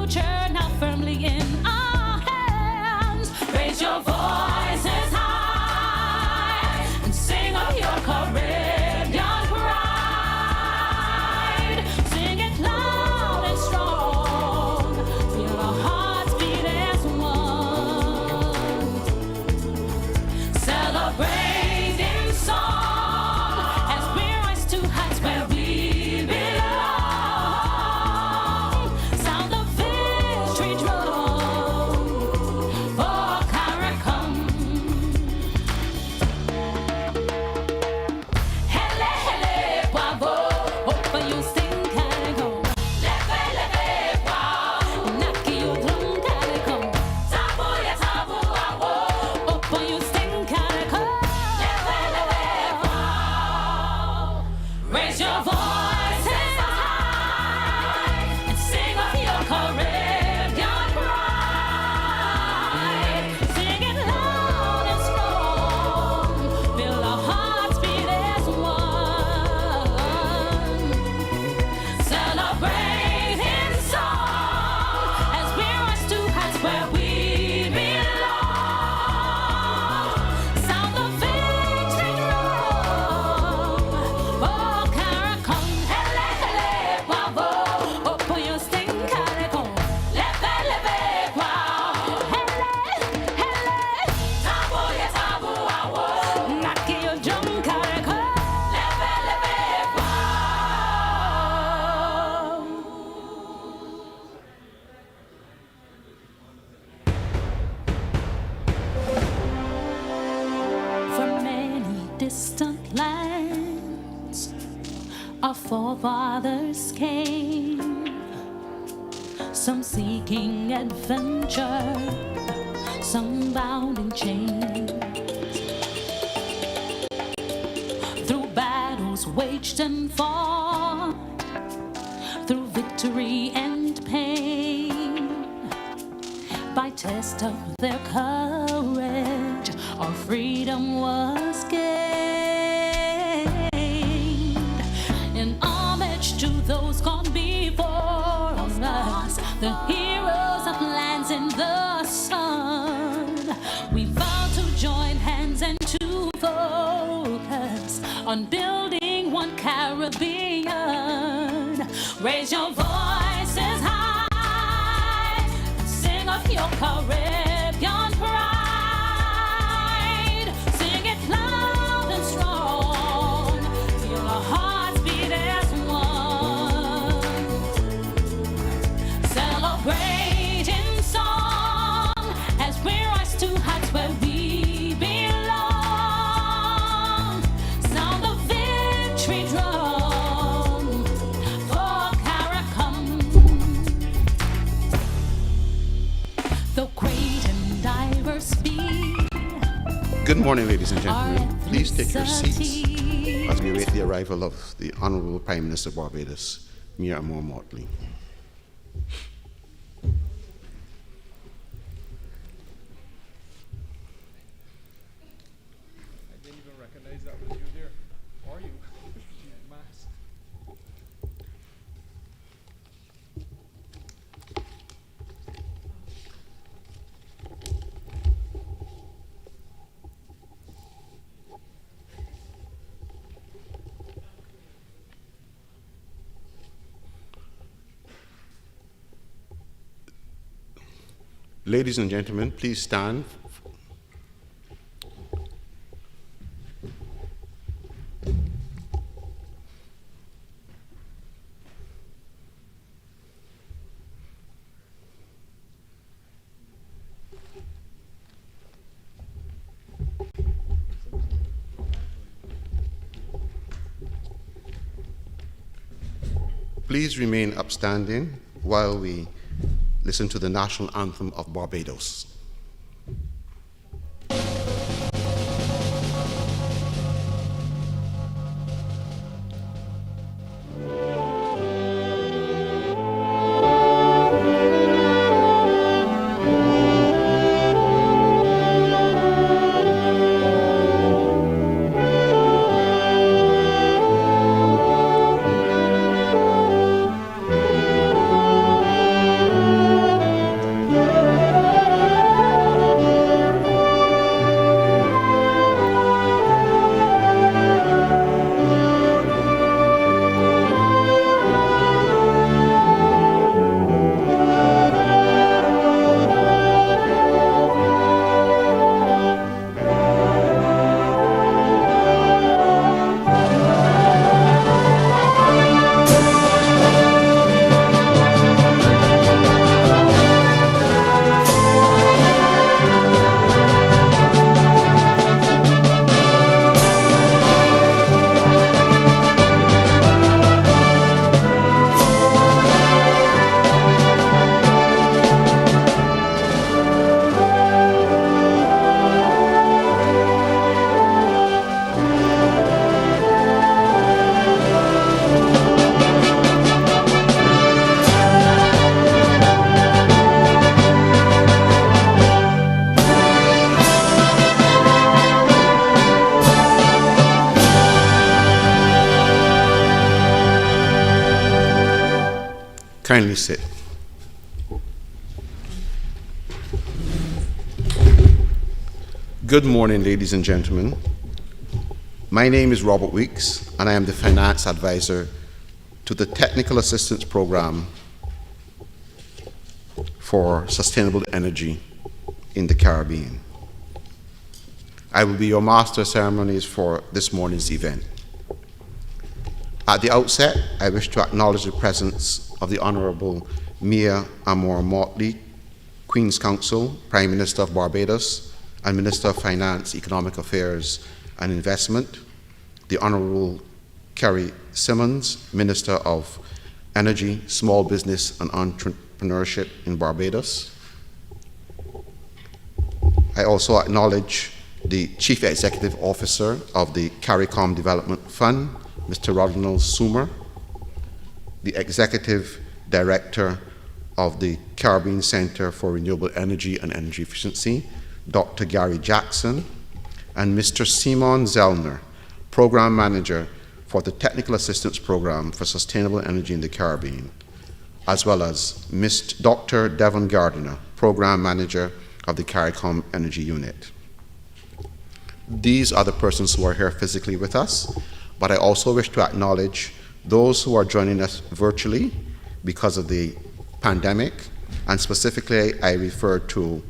future now firmly in our hands. Raise your voices high and sing of your Caribbean pride. Sing it loud and strong. Feel our hearts beat as one. Celebrate in song as we rise to heights where we belong. Sound the victory drum for CARICOM. Hele, hele, bravo. Open you sing CARICOM. Leve, leve, wow. Naki you drum CARICOM. Tabu ya tabu awo. Open you sing CARICOM. Leve, leve, wow. Raise your voices high and sing of your Caribbean pride. Sing it loud and strong. Feel our hearts beat as one. Celebrate in song as we rise to heights where we belong. Sound the victory drum for CARICOM. Hele, hele, bravo. Open your sting, CARICOM. Leve, leve, wow. Hele, hele. Tabu ya tabu awo. Naki your drum, CARICOM. Leve, leve, wow. From many distant lands, our forefathers came, some seeking adventure, some bound in chains. Through battles waged and fought, through victory and pain, by test of their courage, our freedom was gained. In homage to those gone before us, the heroes of lands in the sun, we vow to join hands and to focus on building one Caribbean. Raise your voices high, sing of your Caribbean pride. Sing it loud and strong. Feel our hearts beat as one. Celebrate in song as we rise to heights where we belong. Sound the victory drum for CARICOM. Though great and diverse be Good morning, ladies and gentlemen. our Please take your seats ethnicity, as we await the arrival of the Honorable Prime Minister of Barbados, Mia Amor Motley. I didn't even recognize that was you there. Are you? She's masked. Ladies and gentlemen, please stand. Please remain upstanding while we listen to the national anthem of Barbados. Kindly sit. Good morning, ladies and gentlemen. My name is Robert Weeks, and I am the Finance Advisor to the Technical Assistance Program for Sustainable Energy in the Caribbean. I will be your master of ceremonies for this morning's event. At the outset, I wish to acknowledge the presence of the Honorable Mia Amor Motley, Queen's Counsel, Prime Minister of Barbados, and Minister of Finance, Economic Affairs and Investment, the Honorable Kerry Simmons, Minister of Energy, Small Business and Entrepreneurship in Barbados. I also acknowledge the Chief Executive Officer of the CARICOM Development Fund, Mr. Ronald Sumer, the Executive Director of the Caribbean Center for Renewable Energy and Energy Efficiency, Dr. Gary Jackson, and Mr. Simon Zellner, Program Manager for the Technical Assistance Program for Sustainable Energy in the Caribbean, as well as Dr. Devon Gardiner, Program Manager of the CARICOM Energy Unit. These are the persons who are here physically with us, but I also wish to acknowledge those who are joining us virtually because of the pandemic, and specifically I refer to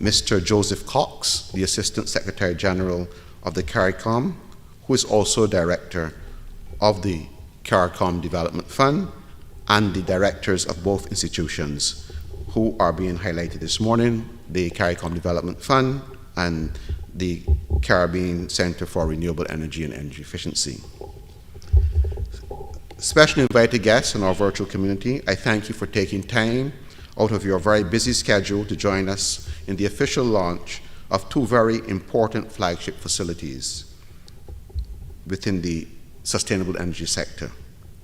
Mr. Joseph Cox, the Assistant Secretary General of the CARICOM, who is also Director of the CARICOM Development Fund, and the directors of both institutions who are being highlighted this morning, the CARICOM Development Fund and the Caribbean Center for Renewable Energy and Energy Efficiency. Special invited guests in our virtual community, I thank you for taking time out of your very busy schedule to join us in the official launch of two very important flagship facilities within the sustainable energy sector,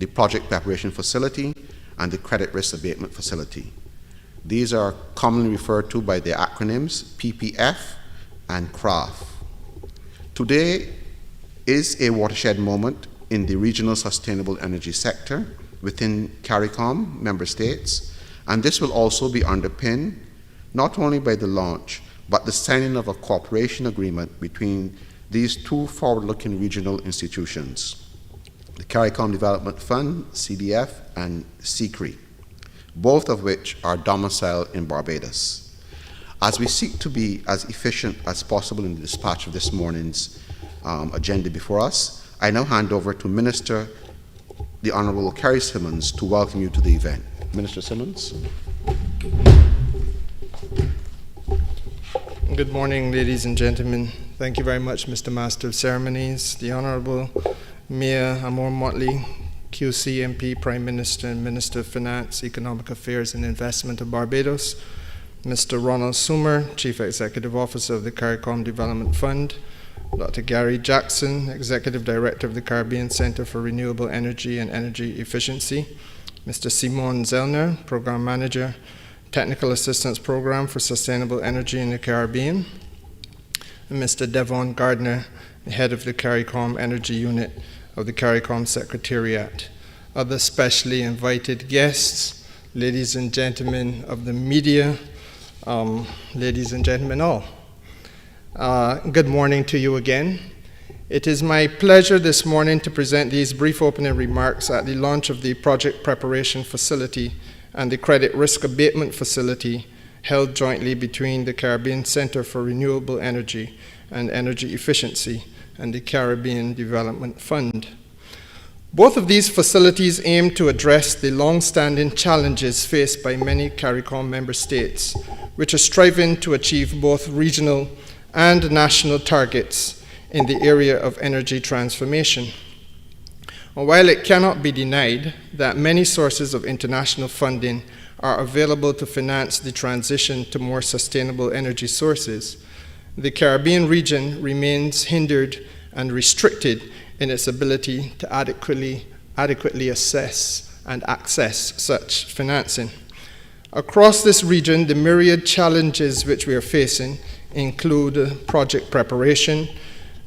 the Project Preparation Facility and the Credit Risk Abatement Facility. These are commonly referred to by the acronyms PPF and CRAF. Today is a watershed moment in the regional sustainable energy sector within CARICOM member states, and this will also be underpinned not only by the launch, but the signing of a cooperation agreement between these two forward-looking regional institutions, the CARICOM Development Fund, CDF, and CCREEE, both of which are domiciled in Barbados. As we seek to be as efficient as possible in the dispatch of this morning's agenda before us, I now hand over to Minister, the Honorable Kerry Simmons, to welcome you to the event. Minister Simmons. Good morning, ladies and gentlemen. Thank you very much, Mr. Master of Ceremonies, the Honorable Mia Amor Motley, QCMP, Prime Minister and Minister of Finance, Economic Affairs and Investment of Barbados, Mr. Ronald Sumer, Chief Executive Officer of the CARICOM Development Fund, Dr. Gary Jackson, Executive Director of the Caribbean Center for Renewable Energy and Energy Efficiency, Mr. Simon Zellner, Program Manager, Technical Assistance Program for Sustainable Energy in the Caribbean, and Mr. Devon Gardiner, Head of the CARICOM Energy Unit of the CARICOM Secretariat. Other specially invited guests, ladies and gentlemen of the media, ladies and gentlemen all. Good morning to you again. It is my pleasure this morning to present these brief opening remarks at the launch of the Project Preparation Facility and the Credit Risk Abatement Facility held jointly between the Caribbean Center for Renewable Energy and Energy Efficiency and the Caribbean Development Fund. Both of these facilities aim to address the long-standing challenges faced by many CARICOM member states, which are striving to achieve both regional and national targets in the area of energy transformation. While it cannot be denied that many sources of international funding are available to finance the transition to more sustainable energy sources, the Caribbean region remains hindered and restricted in its ability to adequately assess and access such financing. Across this region, the myriad challenges which we are facing include project preparation,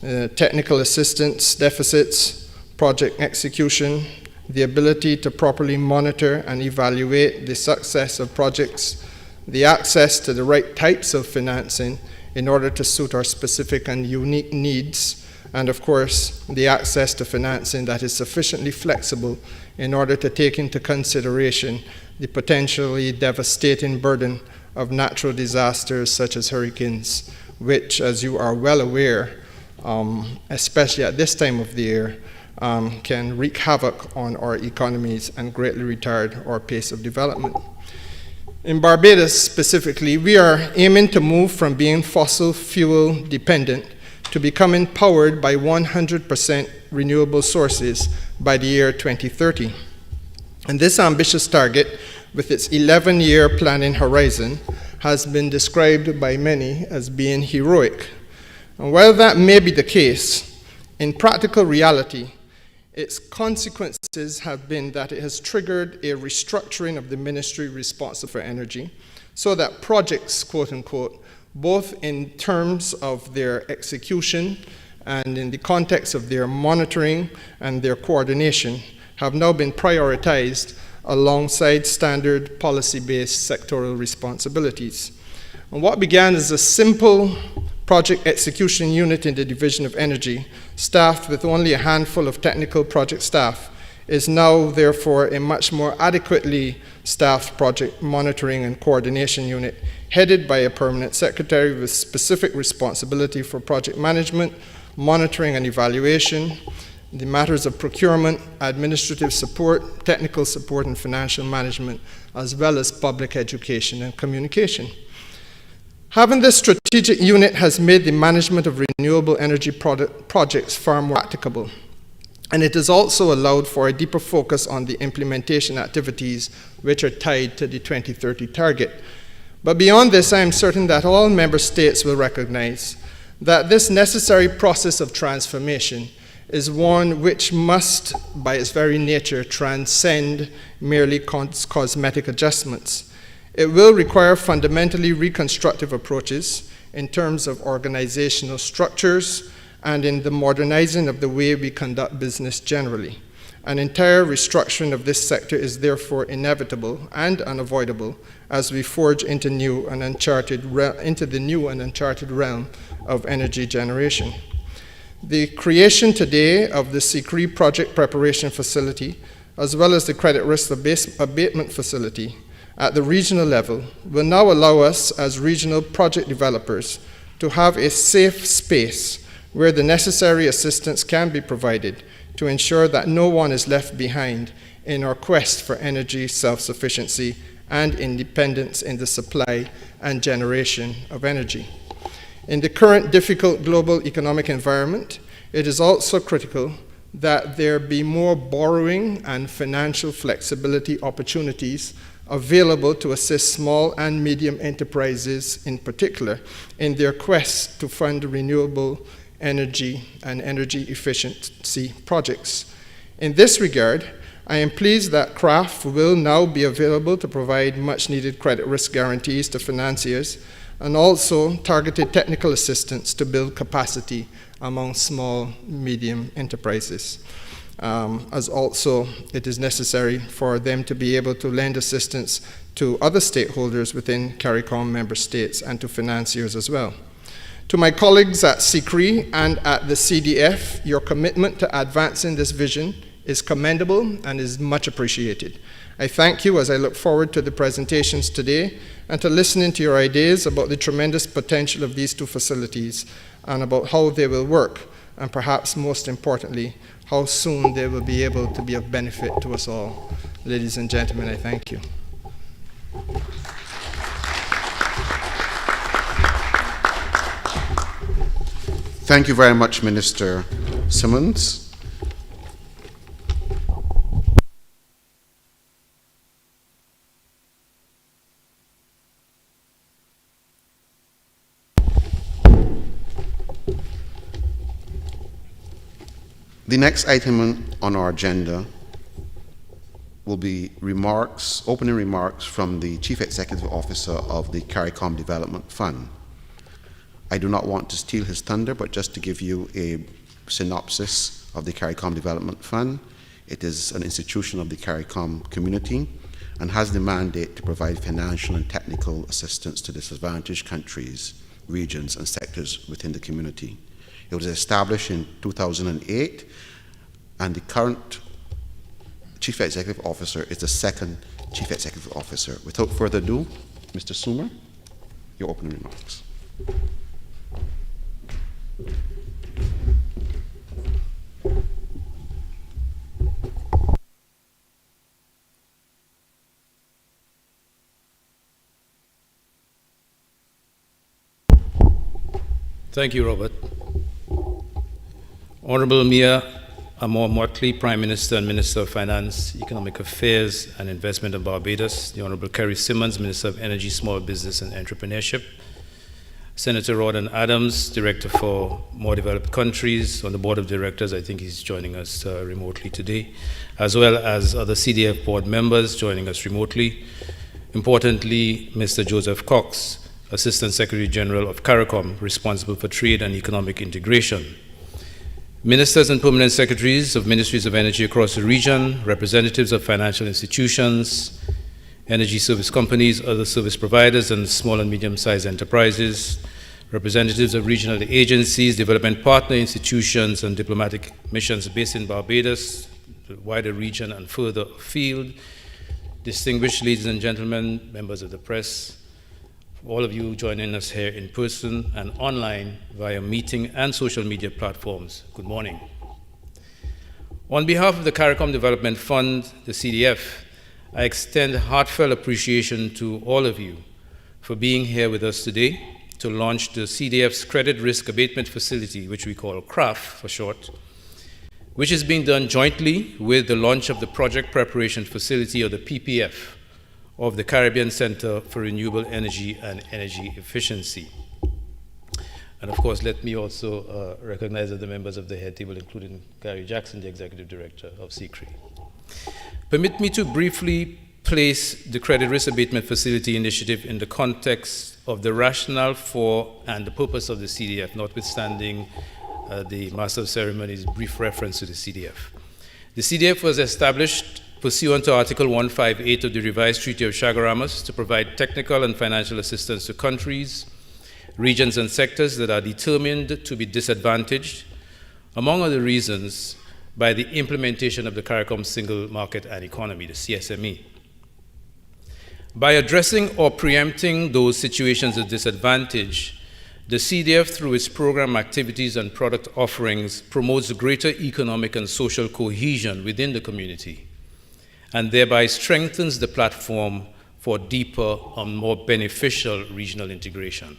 technical assistance deficits, project execution, the ability to properly monitor and evaluate the success of projects, the access to the right types of financing in order to suit our specific and unique needs, and of course, the access to financing that is sufficiently flexible in order to take into consideration the potentially devastating burden of natural disasters such as hurricanes, which, as you are well aware, especially at this time of the year, can wreak havoc on our economies and greatly retard our pace of development. In Barbados specifically, we are aiming to move from being fossil fuel dependent to becoming powered by 100% renewable sources by the year 2030. And this ambitious target, with its 11-year planning horizon, has been described by many as being heroic. And while that may be the case, in practical reality, its consequences have been that it has triggered a restructuring of the ministry responsible for energy, so that projects, quote unquote, both in terms of their execution and in the context of their monitoring and their coordination, have now been prioritized alongside standard policy-based sectoral responsibilities. And what began as a simple project execution unit in the Division of Energy, staffed with only a handful of technical project staff, is now therefore a much more adequately staffed project monitoring and coordination unit, headed by a permanent secretary with specific responsibility for project management, monitoring and evaluation, the matters of procurement, administrative support, technical support, and financial management, as well as public education and communication. Having this strategic unit has made the management of renewable energy projects far more practicable, and it has also allowed for a deeper focus on the implementation activities which are tied to the 2030 target. But beyond this, I am certain that all member states will recognize that this necessary process of transformation is one which must, by its very nature, transcend merely cosmetic adjustments. It will require fundamentally reconstructive approaches in terms of organizational structures and in the modernizing of the way we conduct business generally. An entire restructuring of this sector is therefore inevitable and unavoidable as we forge into the new and uncharted realm of energy generation. The creation today of the CCREEE Project Preparation Facility, as well as the Credit Risk Abatement Facility at the regional level, will now allow us as regional project developers to have a safe space where the necessary assistance can be provided to ensure that no one is left behind in our quest for energy self-sufficiency and independence in the supply and generation of energy. In the current difficult global economic environment, it is also critical that there be more borrowing and financial flexibility opportunities available to assist small and medium enterprises in particular in their quest to fund renewable energy and energy efficiency projects. In this regard, I am pleased that CRAF will now be available to provide much needed credit risk guarantees to financiers and also targeted technical assistance to build capacity among small, medium enterprises. As also it is necessary for them to be able to lend assistance to other stakeholders within CARICOM member states and to financiers as well. To my colleagues at CCREEE and at the CDF, your commitment to advancing this vision is commendable and is much appreciated. I thank you as I look forward to the presentations today and to listening to your ideas about the tremendous potential of these two facilities and about how they will work, and perhaps most importantly, how soon they will be able to be of benefit to us all. Ladies and gentlemen, I thank you. Thank you very much, Minister Simmons. The next item on our agenda will be opening remarks from the Chief Executive Officer of the CARICOM Development Fund. I do not want to steal his thunder, but just to give you a synopsis of the CARICOM Development Fund. It is an institution of the CARICOM community and has the mandate to provide financial and technical assistance to disadvantaged countries, regions, and sectors within the community. It was established in 2008, and the current Chief Executive Officer is the second Chief Executive Officer. Without further ado, Mr. Sumer, your opening remarks. Thank you, Robert. Honorable Mia Amor Motley, Prime Minister and Minister of Finance, Economic Affairs and Investment of Barbados, the Honorable Kerry Simmons, Minister of Energy, Small Business and Entrepreneurship, Senator Rawdon Adams, Director for More Developed Countries on the Board of Directors. I think he's joining us remotely today, as well as other CDF board members joining us remotely. Importantly, Mr. Joseph Cox, Assistant Secretary General of CARICOM, responsible for trade and economic integration. Ministers and permanent secretaries of ministries of energy across the region, representatives of financial institutions, energy service companies, other service providers, and small and medium-sized enterprises, representatives of regional agencies, development partner institutions, and diplomatic missions based in Barbados, the wider region, and further afield, distinguished ladies and gentlemen, members of the press, all of you joining us here in person and online via meeting and social media platforms, good morning. On behalf of the CARICOM Development Fund, the CDF, I extend heartfelt appreciation to all of you for being here with us today to launch the CDF's Credit Risk Abatement Facility, which we call CRAF for short, which is being done jointly with the launch of the Project Preparation Facility, or the PPF, of the Caribbean Center for Renewable Energy and Energy Efficiency. And of course, let me also recognize the members of the head table, including Gary Jackson, the Executive Director of CCREEE. Permit me to briefly place the Credit Risk Abatement Facility initiative in the context of the rationale for and the purpose of the CDF, notwithstanding the Master of Ceremonies' brief reference to the CDF. The CDF was established pursuant to Article 158 of the revised Treaty of Chaguaramas to provide technical and financial assistance to countries, regions, and sectors that are determined to be disadvantaged, among other reasons, by the implementation of the CARICOM Single Market and Economy, the CSME. By addressing or preempting those situations of disadvantage, the CDF, through its program activities and product offerings, promotes greater economic and social cohesion within the community, and thereby strengthens the platform for deeper and more beneficial regional integration.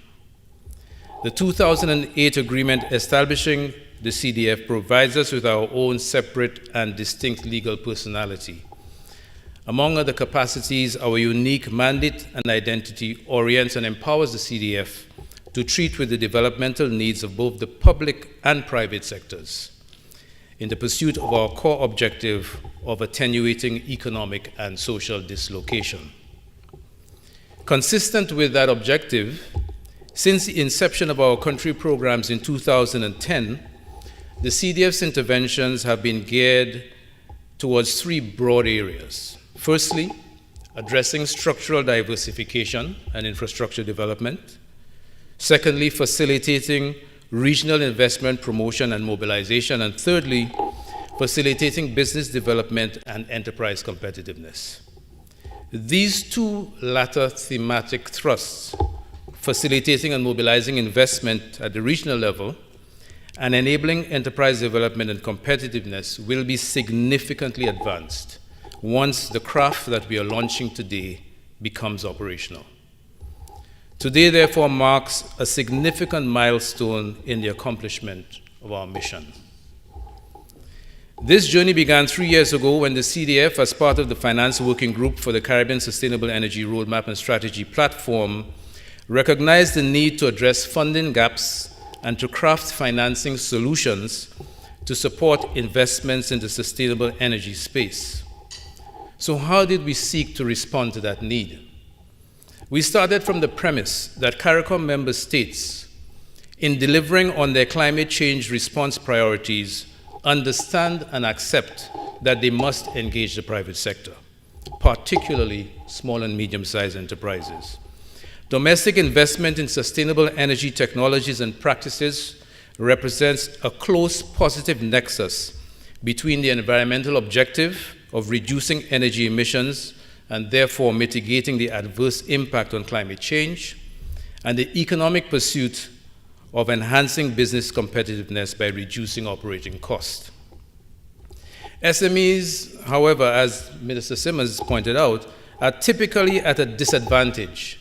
The 2008 agreement establishing the CDF provides us with our own separate and distinct legal personality. Among other capacities, our unique mandate and identity orients and empowers the CDF to treat with the developmental needs of both the public and private sectors in the pursuit of our core objective of attenuating economic and social dislocation. Consistent with that objective, since the inception of our country programs in 2010, the CDF's interventions have been geared towards three broad areas. Firstly, addressing structural diversification and infrastructure development. Secondly, facilitating regional investment promotion and mobilization. And thirdly, facilitating business development and enterprise competitiveness. These two latter thematic thrusts, facilitating and mobilizing investment at the regional level and enabling enterprise development and competitiveness, will be significantly advanced once the craft that we are launching today becomes operational. Today, therefore, marks a significant milestone in the accomplishment of our mission. This journey began 3 years ago when the CDF, as part of the Finance Working Group for the Caribbean Sustainable Energy Roadmap and Strategy Platform, recognized the need to address funding gaps and to craft financing solutions to support investments in the sustainable energy space. So how did we seek to respond to that need? We started from the premise that CARICOM member states, in delivering on their climate change response priorities, understand and accept that they must engage the private sector, particularly small and medium-sized enterprises. Domestic investment in sustainable energy technologies and practices represents a close positive nexus between the environmental objective of reducing energy emissions and therefore mitigating the adverse impact on climate change, and the economic pursuit of enhancing business competitiveness by reducing operating costs. SMEs, however, as Minister Simmons pointed out, are typically at a disadvantage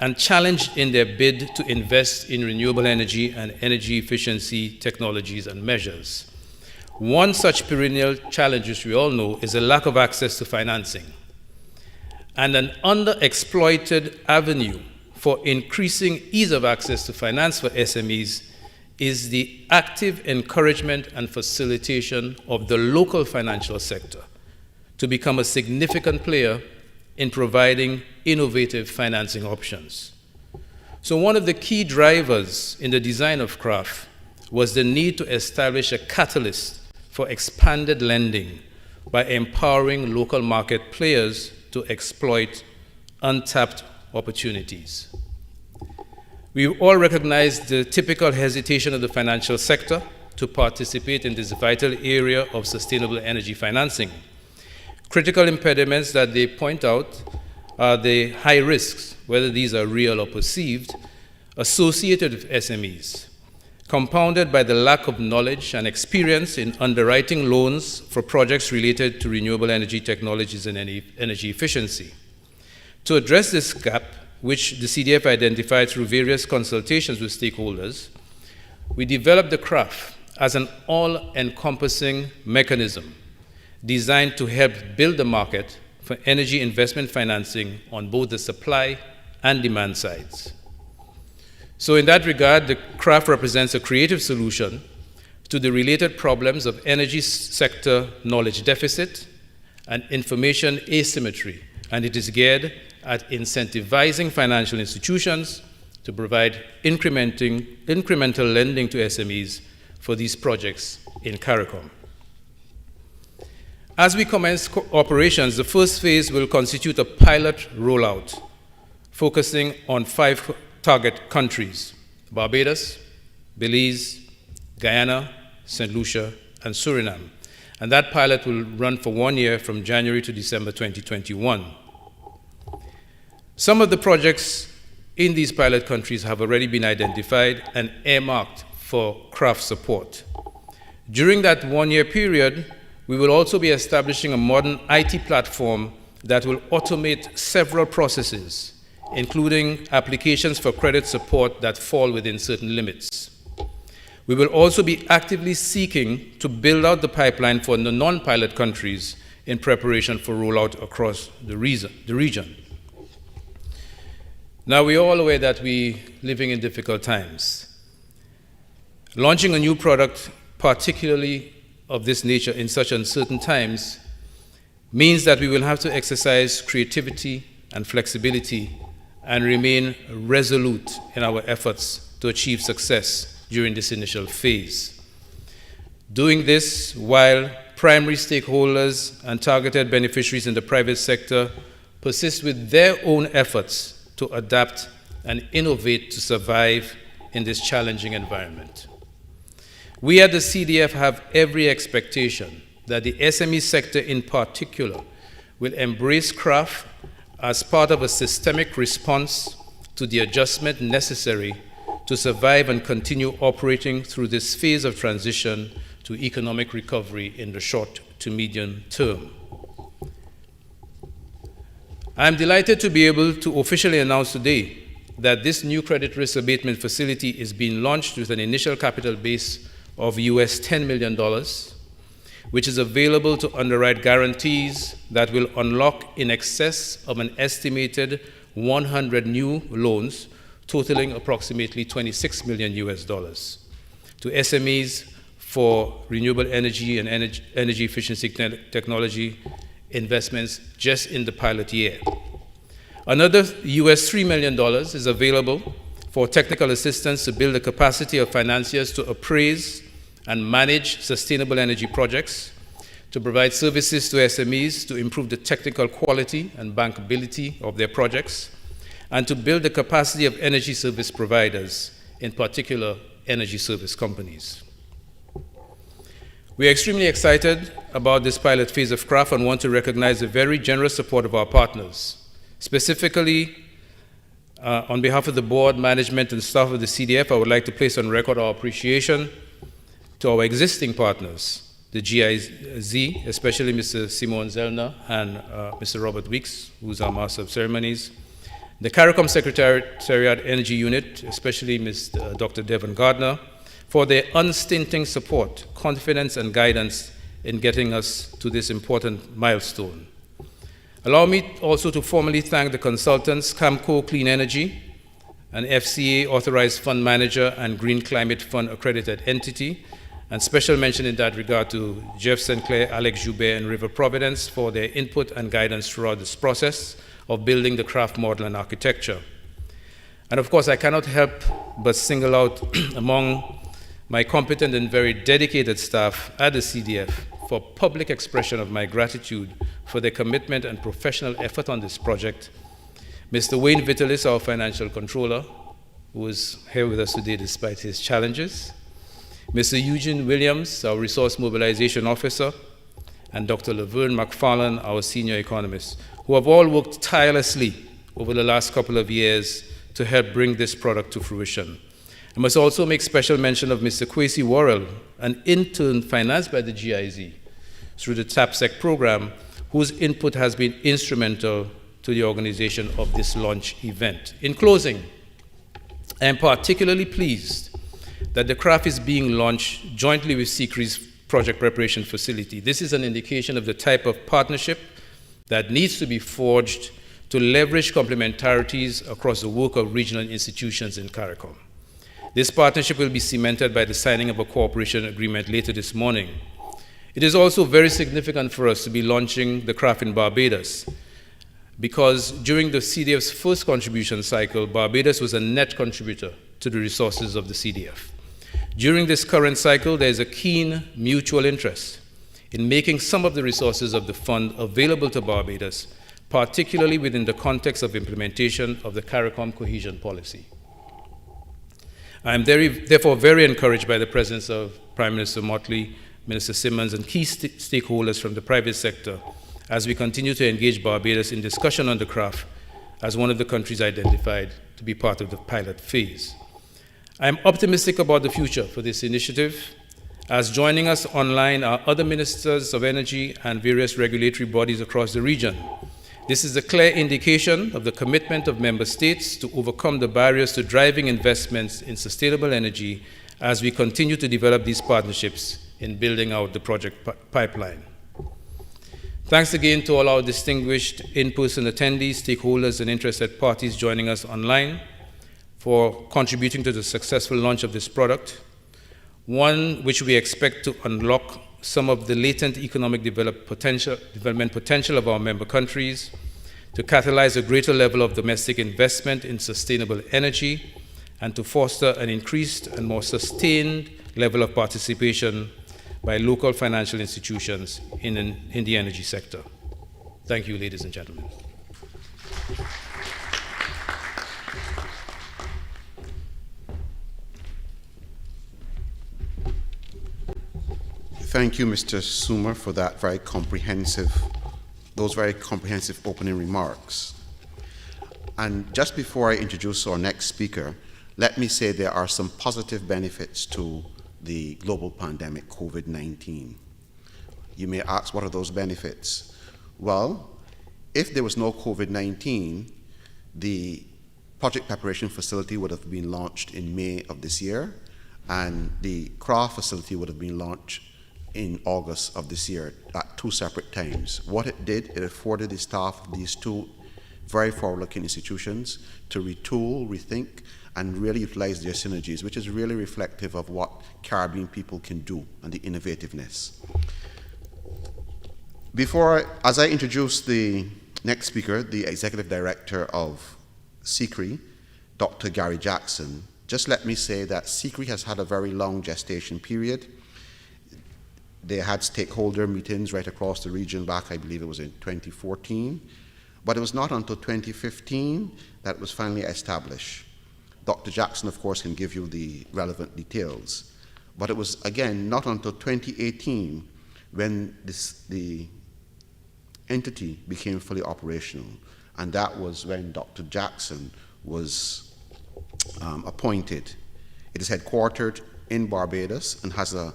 and challenged in their bid to invest in renewable energy and energy efficiency technologies and measures. One such perennial challenge, which we all know, is a lack of access to financing. And an underexploited avenue for increasing ease of access to finance for SMEs is the active encouragement and facilitation of the local financial sector to become a significant player in providing innovative financing options. So one of the key drivers in the design of CRAF was the need to establish a catalyst for expanded lending by empowering local market players to exploit untapped opportunities. We all recognize the typical hesitation of the financial sector to participate in this vital area of sustainable energy financing. Critical impediments that they point out are the high risks, whether these are real or perceived, associated with SMEs, compounded by the lack of knowledge and experience in underwriting loans for projects related to renewable energy technologies and energy efficiency. To address this gap, which the CDF identified through various consultations with stakeholders, we developed the CRAF as an all-encompassing mechanism designed to help build the market for energy investment financing on both the supply and demand sides. So in that regard, the CRAF represents a creative solution to the related problems of energy sector knowledge deficit and information asymmetry, and it is geared at incentivizing financial institutions to provide incremental lending to SMEs for these projects in CARICOM. As we commence operations, the first phase will constitute a pilot rollout focusing on 5 target countries: Barbados, Belize, Guyana, St. Lucia, and Suriname. And that pilot will run for 1 year from January to December 2021. Some of the projects in these pilot countries have already been identified and earmarked for CRAF support. During that 1-year period, we will also be establishing a modern IT platform that will automate several processes, including applications for credit support that fall within certain limits. We will also be actively seeking to build out the pipeline for the non-pilot countries in preparation for rollout across the region. Now, we're all aware that we're living in difficult times. Launching a new product, particularly of this nature in such uncertain times, means that we will have to exercise creativity and flexibility and remain resolute in our efforts to achieve success during this initial phase. Doing this while primary stakeholders and targeted beneficiaries in the private sector persist with their own efforts to adapt and innovate to survive in this challenging environment. We at the CDF have every expectation that the SME sector in particular will embrace CRAF as part of a systemic response to the adjustment necessary to survive and continue operating through this phase of transition to economic recovery in the short to medium term. I'm delighted to be able to officially announce today that this new credit risk abatement facility is being launched with an initial capital base of US $10 million, which is available to underwrite guarantees that will unlock in excess of an estimated 100 new loans totaling approximately $26 million to SMEs for renewable energy and energy efficiency technology investments just in the pilot year. Another US $3 million is available for technical assistance to build the capacity of financiers to appraise and manage sustainable energy projects, to provide services to SMEs to improve the technical quality and bankability of their projects, and to build the capacity of energy service providers, in particular energy service companies. We are extremely excited about this pilot phase of CRAF and want to recognize the very generous support of our partners. Specifically, on behalf of the board, management, and staff of the CDF, I would like to place on record our appreciation to our existing partners, the GIZ, especially Mr. Simon Zellner and Mr. Robert Weeks, who's our Master of Ceremonies, the CARICOM Secretariat Energy Unit, especially Dr. Devon Gardner, for their unstinting support, confidence, and guidance in getting us to this important milestone. Allow me also to formally thank the consultants, Camco Clean Energy, an FCA authorized fund manager and Green Climate Fund accredited entity, and special mention in that regard to Jeff Sinclair, Alex Joubert, and River Providence for their input and guidance throughout this process of building the CRAF model and architecture. And of course, I cannot help but single out among my competent and very dedicated staff at the CDF for public expression of my gratitude for their commitment and professional effort on this project. Mr. Wayne Vitalis, our financial controller, who is here with us today despite his challenges, Mr. Eugene Williams, our resource mobilization officer, and Dr. Laverne McFarlane, our senior economist, who have all worked tirelessly over the last couple of years to help bring this product to fruition. I must also make special mention of Mr. Kwesi Worrell, an intern financed by the GIZ through the TAPSEC program, whose input has been instrumental to the organization of this launch event. In closing, I am particularly pleased that the CRAF is being launched jointly with CCREEE's project preparation facility. This is an indication of the type of partnership that needs to be forged to leverage complementarities across the work of regional institutions in CARICOM. This partnership will be cemented by the signing of a cooperation agreement later this morning. It is also very significant for us to be launching the CRAF in Barbados, because during the CDF's first contribution cycle, Barbados was a net contributor to the resources of the CDF. During this current cycle, there is a keen mutual interest in making some of the resources of the fund available to Barbados, particularly within the context of implementation of the CARICOM cohesion policy. I am therefore very encouraged by the presence of Prime Minister Motley, Minister Simmons, and key stakeholders from the private sector as we continue to engage Barbados in discussion on the CRAF as one of the countries identified to be part of the pilot phase. I am optimistic about the future for this initiative, as joining us online are other ministers of energy and various regulatory bodies across the region. This is a clear indication of the commitment of member states to overcome the barriers to driving investments in sustainable energy as we continue to develop these partnerships in building out the project pipeline. Thanks again to all our distinguished in-person attendees, stakeholders, and interested parties joining us online for contributing to the successful launch of this product, one which we expect to unlock some of the latent economic development potential of our member countries, to catalyze a greater level of domestic investment in sustainable energy, and to foster an increased and more sustained level of participation by local financial institutions in the energy sector. Thank you, ladies and gentlemen. Thank you, Mr. Sumer, for those very comprehensive opening remarks. And just before I introduce our next speaker, let me say there are some positive benefits to the global pandemic, COVID-19. You may ask, what are those benefits? Well, if there was no COVID-19, the project preparation facility would have been launched in May of this year, and the CRAF facility would have been launched in August of this year at two separate times. What it did, it afforded the staff of these two very forward-looking institutions to retool, rethink, and really utilize their synergies, which is really reflective of what Caribbean people can do and the innovativeness. As I introduce the next speaker, the Executive Director of CCREEE, Dr. Gary Jackson, just let me say that CCREEE has had a very long gestation period. They had stakeholder meetings right across the region back, I believe it was in 2014. But it was not until 2015 that it was finally established. Dr. Jackson, of course, can give you the relevant details. But it was, again, not until 2018 when the entity became fully operational. And that was when Dr. Jackson was appointed. It is headquartered in Barbados and has a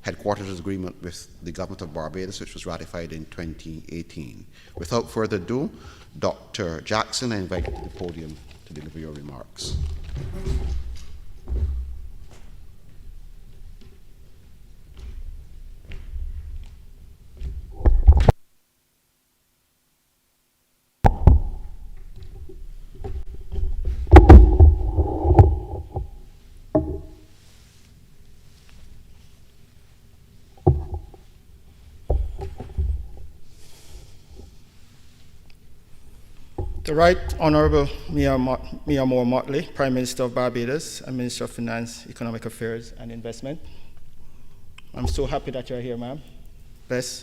headquarters agreement with the government of Barbados, which was ratified in 2018. Without further ado, Dr. Jackson, I invite you to the podium to deliver your remarks. The Right Honourable Mia Moore Motley, Prime Minister of Barbados and Minister of Finance, Economic Affairs and Investment. I'm so happy that you're here, ma'am. Bless.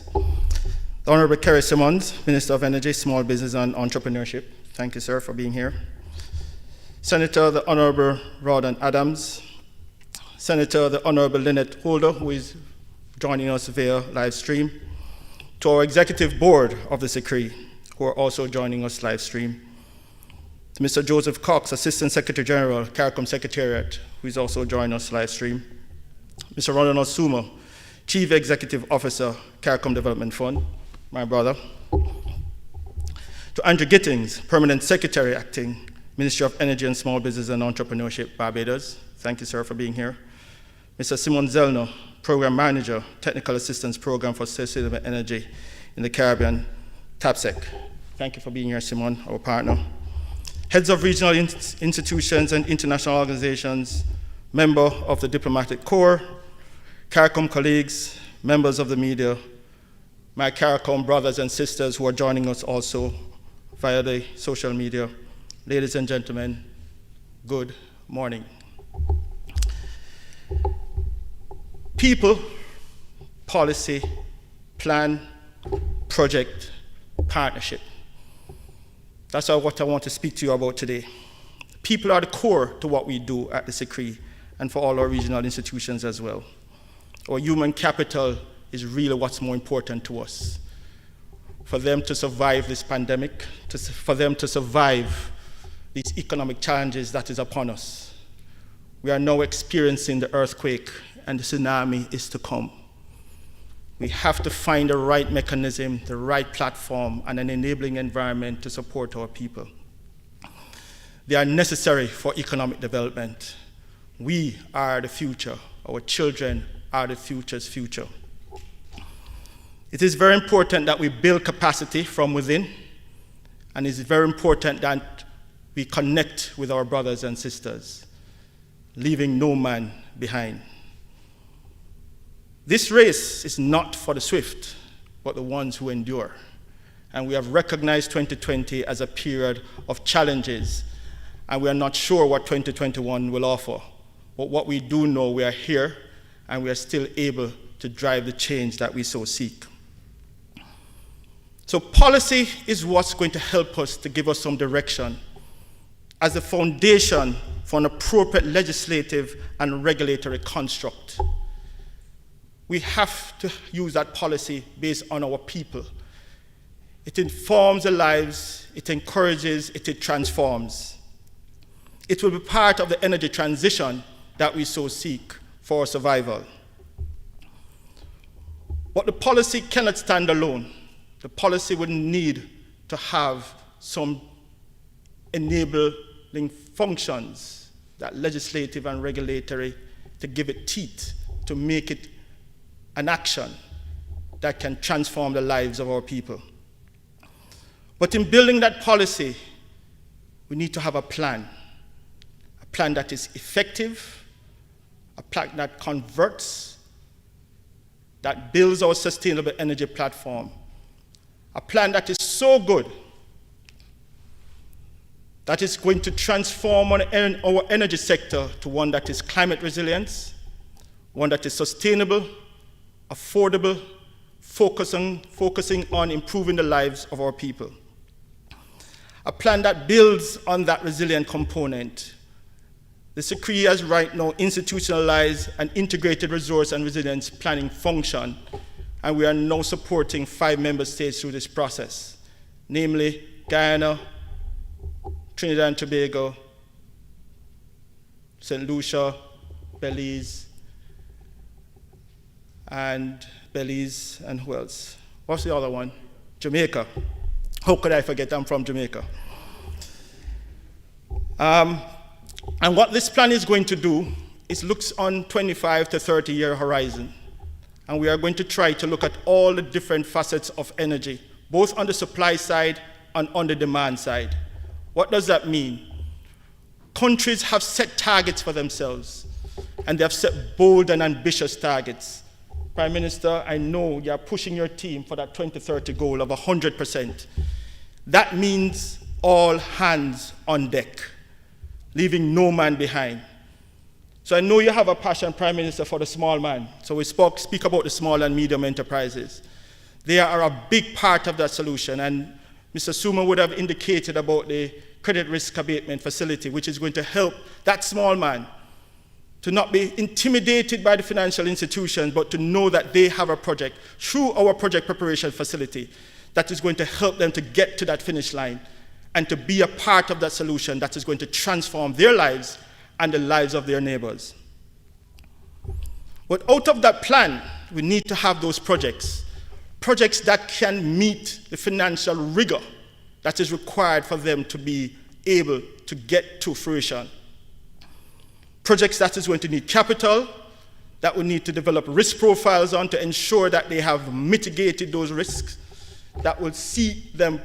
The Honourable Kerry Simmons, Minister of Energy, Small Business and Entrepreneurship. Thank you, sir, for being here. Senator, the Honourable Rawdon Adams. Senator, the Honourable Lynette Holder, who is joining us via live stream. To our Executive Board of the CCREEE, who are also joining us live stream. To Mr. Joseph Cox, Assistant Secretary General, CARICOM Secretariat, who is also joining us live stream. Mr. Ronald Sumo, Chief Executive Officer, CARICOM Development Fund, my brother. To Andrew Gittings, Permanent Secretary Acting, Ministry of Energy and Small Business and Entrepreneurship, Barbados. Thank you, sir, for being here. Mr. Simon Zellner, Program Manager, Technical Assistance Program for Sustainable Energy in the Caribbean, TAPSEC. Thank you for being here, Simon, our partner. Heads of regional institutions and international organizations, member of the Diplomatic Corps, CARICOM colleagues, members of the media, my CARICOM brothers and sisters who are joining us also via the social media. Ladies and gentlemen, good morning. People, policy, plan, project, partnership. That's what I want to speak to you about today. People are the core to what we do at the CCREEE and for all our regional institutions as well. Our human capital is really what's more important to us. For them to survive this pandemic, for them to survive these economic challenges that is upon us. We are now experiencing the earthquake and the tsunami is to come. We have to find the right mechanism, the right platform, and an enabling environment to support our people. They are necessary for economic development. We are the future. Our children are the future's future. It is very important that we build capacity from within, and it is very important that we connect with our brothers and sisters, leaving no man behind. This race is not for the swift, but the ones who endure. And we have recognized 2020 as a period of challenges, and we are not sure what 2021 will offer. But what we do know, we are here, and we are still able to drive the change that we so seek. So policy is what's going to help us to give us some direction as a foundation for an appropriate legislative and regulatory construct. We have to use that policy based on our people. It informs their lives, it encourages, it transforms. It will be part of the energy transition that we so seek for survival. But the policy cannot stand alone. The policy would need to have some enabling functions, that legislative and regulatory, to give it teeth, to make it an action that can transform the lives of our people. But in building that policy, we need to have a plan that is effective, a plan that converts, that builds our sustainable energy platform, a plan that is so good that is going to transform our energy sector to one that is climate resilient, one that is sustainable, affordable, focusing on improving the lives of our people. A plan that builds on that resilient component. The CCREEE has right now institutionalized an integrated resource and resilience planning function, and we are now supporting 5 member states through this process, namely Guyana, Trinidad and Tobago, St. Lucia, Belize, and who else? What's the other one? Jamaica. How could I forget I'm from Jamaica? And what this plan is going to do is looks on 25 to 30-year horizon. And we are going to try to look at all the different facets of energy, both on the supply side and on the demand side. What does that mean? Countries have set targets for themselves, and they have set bold and ambitious targets. Prime Minister, I know you are pushing your team for that 2030 goal of 100%. That means all hands on deck, leaving no man behind. So I know you have a passion, Prime Minister, for the small man. So we speak about the small and medium enterprises. They are a big part of that solution, and Mr. Suma would have indicated about the credit risk abatement facility, which is going to help that small man to not be intimidated by the financial institutions, but to know that they have a project through our project preparation facility that is going to help them to get to that finish line and to be a part of that solution that is going to transform their lives and the lives of their neighbors. But out of that plan, we need to have those projects that can meet the financial rigor that is required for them to be able to get to fruition. Projects that is going to need capital, that we need to develop risk profiles on to ensure that they have mitigated those risks, that will see them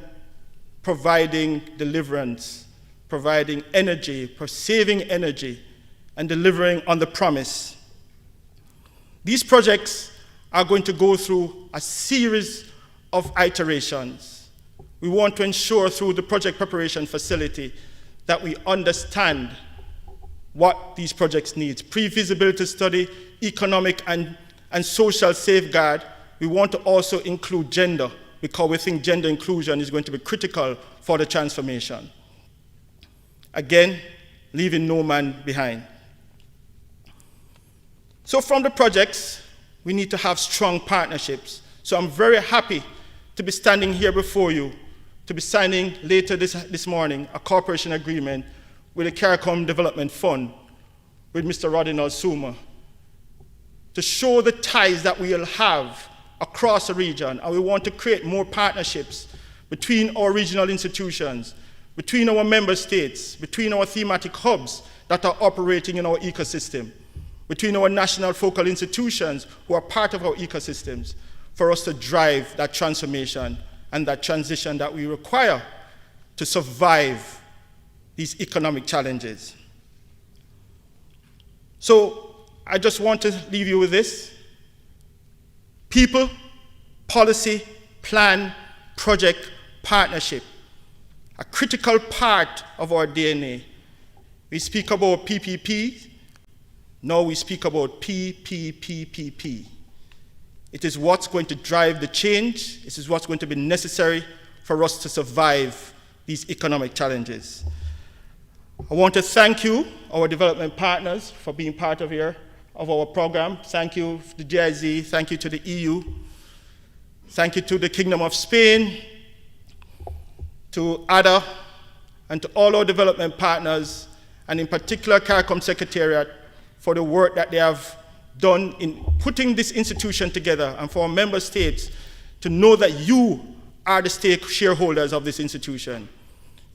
providing deliverance, providing energy, saving energy, and delivering on the promise. These projects are going to go through a series of iterations. We want to ensure through the project preparation facility that we understand what these projects need. Pre-feasibility study, economic and social safeguard. We want to also include gender, because we think gender inclusion is going to be critical for the transformation. Again, leaving no man behind. So from the projects, we need to have strong partnerships. So I'm very happy to be standing here before you, to be signing later this morning a cooperation agreement with the CARICOM Development Fund with Mr. Rodinal Suma to show the ties that we'll have across the region, and we want to create more partnerships between our regional institutions, between our member states, between our thematic hubs that are operating in our ecosystem, between our national focal institutions who are part of our ecosystems, for us to drive that transformation and that transition that we require to survive these economic challenges. So I just want to leave you with this. People, policy, plan, project, partnership, a critical part of our DNA. We speak about PPP, now we speak about PPPPP. It is what's going to drive the change. This is what's going to be necessary for us to survive these economic challenges. I want to thank you, our development partners, for being part of our program. Thank you to the GIZ, thank you to the EU, thank you to the Kingdom of Spain, to ADA, and to all our development partners, and in particular CARICOM Secretariat, for the work that they have done in putting this institution together, and for our member states to know that you are the shareholders of this institution.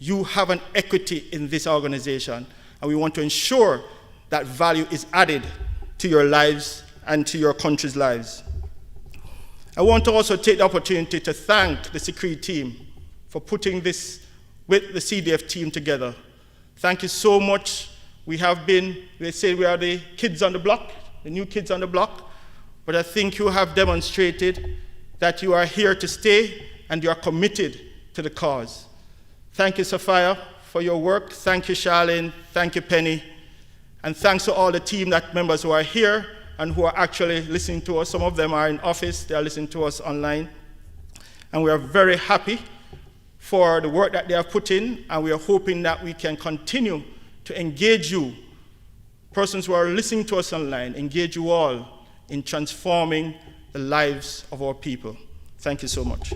You have an equity in this organization, and we want to ensure that value is added to your lives and to your country's lives. I want to also take the opportunity to thank the CCREEE team for putting this with the CDF team together. Thank you so much. They say we are the kids on the block, the new kids on the block, but I think you have demonstrated that you are here to stay and you are committed to the cause. Thank you, Sophia, for your work. Thank you, Charlene. Thank you, Penny. And thanks to all the team members who are here and who are actually listening to us. Some of them are in office, they are listening to us online. And we are very happy for the work that they have put in, and we are hoping that we can continue to engage you, persons who are listening to us online, engage you all in transforming the lives of our people. Thank you so much.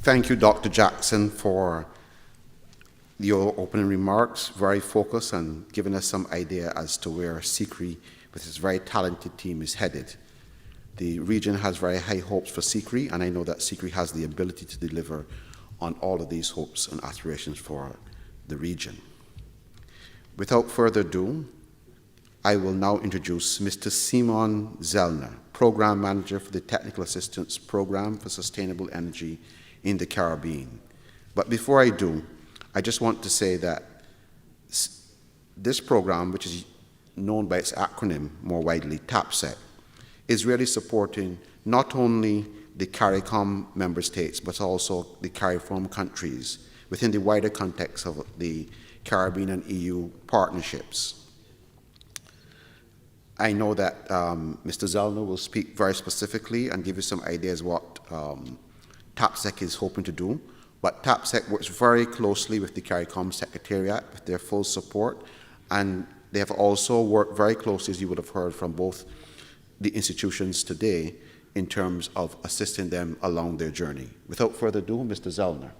Thank you, Dr. Jackson, for your opening remarks, very focused and giving us some idea as to where CCREEE, with its very talented team, is headed. The region has very high hopes for CCREEE, and I know that CCREEE has the ability to deliver on all of these hopes and aspirations for the region. Without further ado, I will now introduce Mr. Simon Zellner, Program Manager for the Technical Assistance Program for Sustainable Energy in the Caribbean. But before I do, I just want to say that this program, which is known by its acronym more widely, TAPSEC, is really supporting not only the CARICOM member states, but also the CARIFORM countries within the wider context of the Caribbean and EU partnerships. I know that Mr. Zellner will speak very specifically and give you some ideas what TAPSEC is hoping to do, but TAPSEC works very closely with the CARICOM Secretariat with their full support, and they have also worked very closely, as you would have heard from both the institutions today, in terms of assisting them along their journey. Without further ado, Mr. Zellner.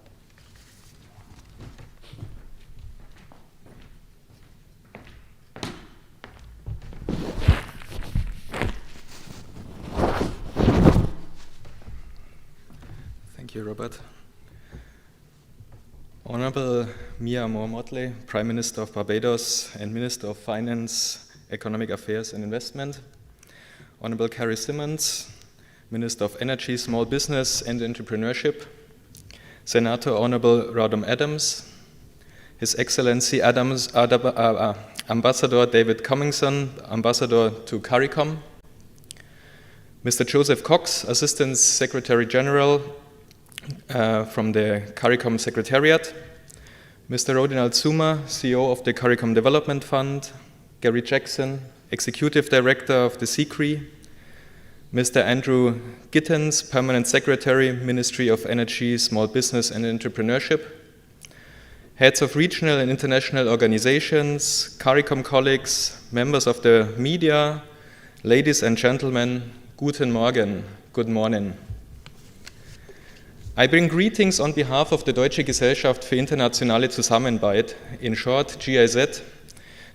Thank you, Robert. Honorable Mia Moore-Motley, Prime Minister of Barbados and Minister of Finance, Economic Affairs and Investment. Honorable Carrie Simmons, Minister of Energy, Small Business and Entrepreneurship. Senator Honorable Rodham Adams, His Excellency Ambassador David Cummingson, Ambassador to CARICOM. Mr. Joseph Cox, Assistant Secretary General from the CARICOM Secretariat, Mr. Rodinald Zuma, CEO of the CARICOM Development Fund, Gary Jackson, Executive Director of the CCREEE, Mr. Andrew Gittens, Permanent Secretary, Ministry of Energy, Small Business and Entrepreneurship, heads of regional and international organizations, CARICOM colleagues, members of the media, ladies and gentlemen, guten Morgen, good morning. I bring greetings on behalf of the Deutsche Gesellschaft für internationale Zusammenarbeit, in short GIZ,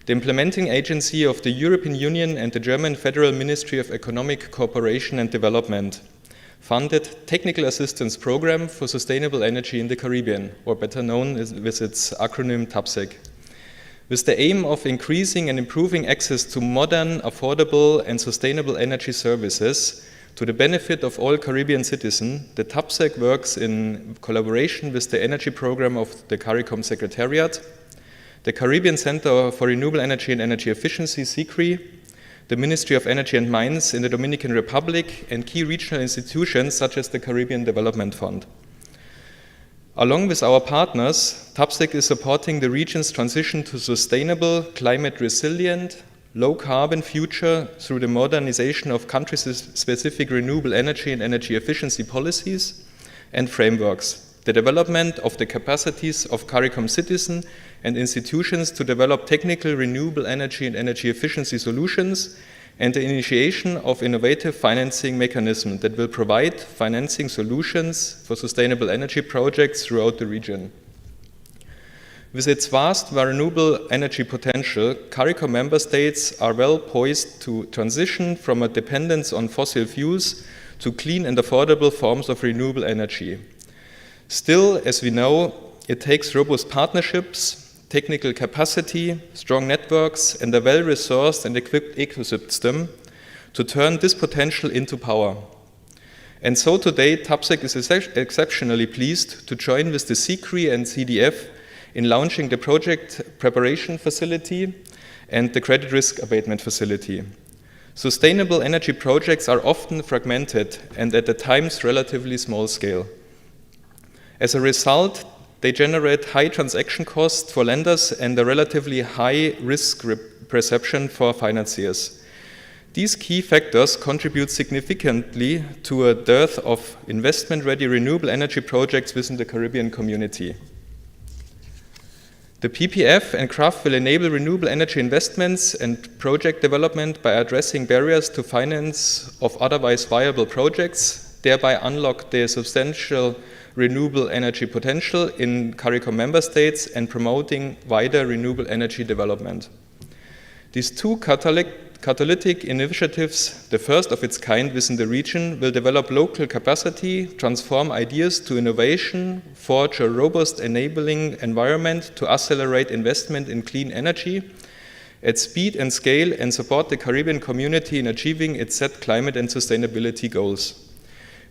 the implementing agency of the European Union and the German Federal Ministry of Economic Cooperation and Development, funded Technical Assistance Program for Sustainable Energy in the Caribbean, or better known with its acronym TAPSEC, with the aim of increasing and improving access to modern, affordable and sustainable energy services to the benefit of all Caribbean citizens. The TAPSEC works in collaboration with the energy program of the CARICOM Secretariat, the Caribbean Center for Renewable Energy and Energy Efficiency, CCREEE, the Ministry of Energy and Mines in the Dominican Republic, and key regional institutions such as the Caribbean Development Fund. Along with our partners, TAPSEC is supporting the region's transition to sustainable, climate-resilient, low-carbon future through the modernization of country-specific renewable energy and energy efficiency policies and frameworks, the development of the capacities of CARICOM citizens and institutions to develop technical renewable energy and energy efficiency solutions, and the initiation of innovative financing mechanisms that will provide financing solutions for sustainable energy projects throughout the region. With its vast renewable energy potential, CARICOM member states are well poised to transition from a dependence on fossil fuels to clean and affordable forms of renewable energy. Still, as we know, it takes robust partnerships, technical capacity, strong networks, and a well-resourced and equipped ecosystem to turn this potential into power. And so today, TAPSEC is exceptionally pleased to join with the CCREEE and CDF in launching the project preparation facility and the credit risk abatement facility. Sustainable energy projects are often fragmented and at times relatively small scale. As a result, they generate high transaction costs for lenders and a relatively high risk perception for financiers. These key factors contribute significantly to a dearth of investment-ready renewable energy projects within the Caribbean community. The PPF and CRAF will enable renewable energy investments and project development by addressing barriers to finance of otherwise viable projects, thereby unlock the substantial renewable energy potential in CARICOM member states and promoting wider renewable energy development. These two catalytic initiatives, the first of its kind within the region, will develop local capacity, transform ideas to innovation, forge a robust enabling environment to accelerate investment in clean energy at speed and scale and support the Caribbean community in achieving its set climate and sustainability goals.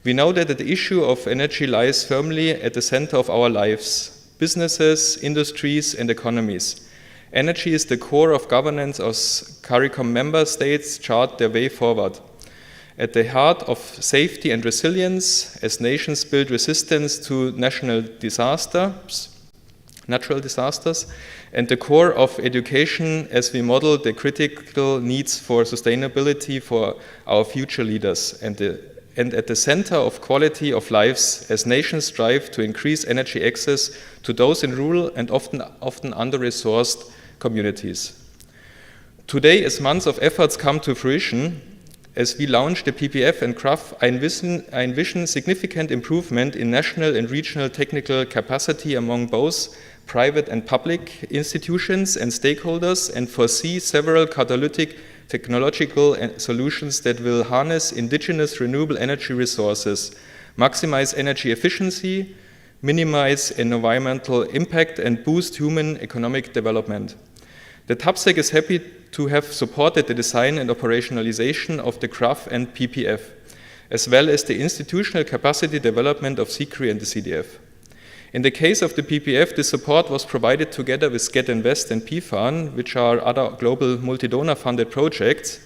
We know that the issue of energy lies firmly at the center of our lives, businesses, industries, and economies. Energy is the core of governance as CARICOM member states chart their way forward. At the heart of safety and resilience, as nations build resistance to natural disasters, and the core of education as we model the critical needs for sustainability for our future leaders, and at the center of quality of lives as nations strive to increase energy access to those in rural and often under-resourced communities. Today, as months of efforts come to fruition, as we launch the PPF and CRAF, I envision significant improvement in national and regional technical capacity among both private and public institutions and stakeholders, and foresee several catalytic technological solutions that will harness indigenous renewable energy resources, maximize energy efficiency, minimize environmental impact, and boost human economic development. The TAPSEC is happy to have supported the design and operationalization of the CRAF and PPF, as well as the institutional capacity development of CCREEE and the CDF. In the case of the PPF, the support was provided together with Get Invest and PFAN, which are other global multi-donor funded projects.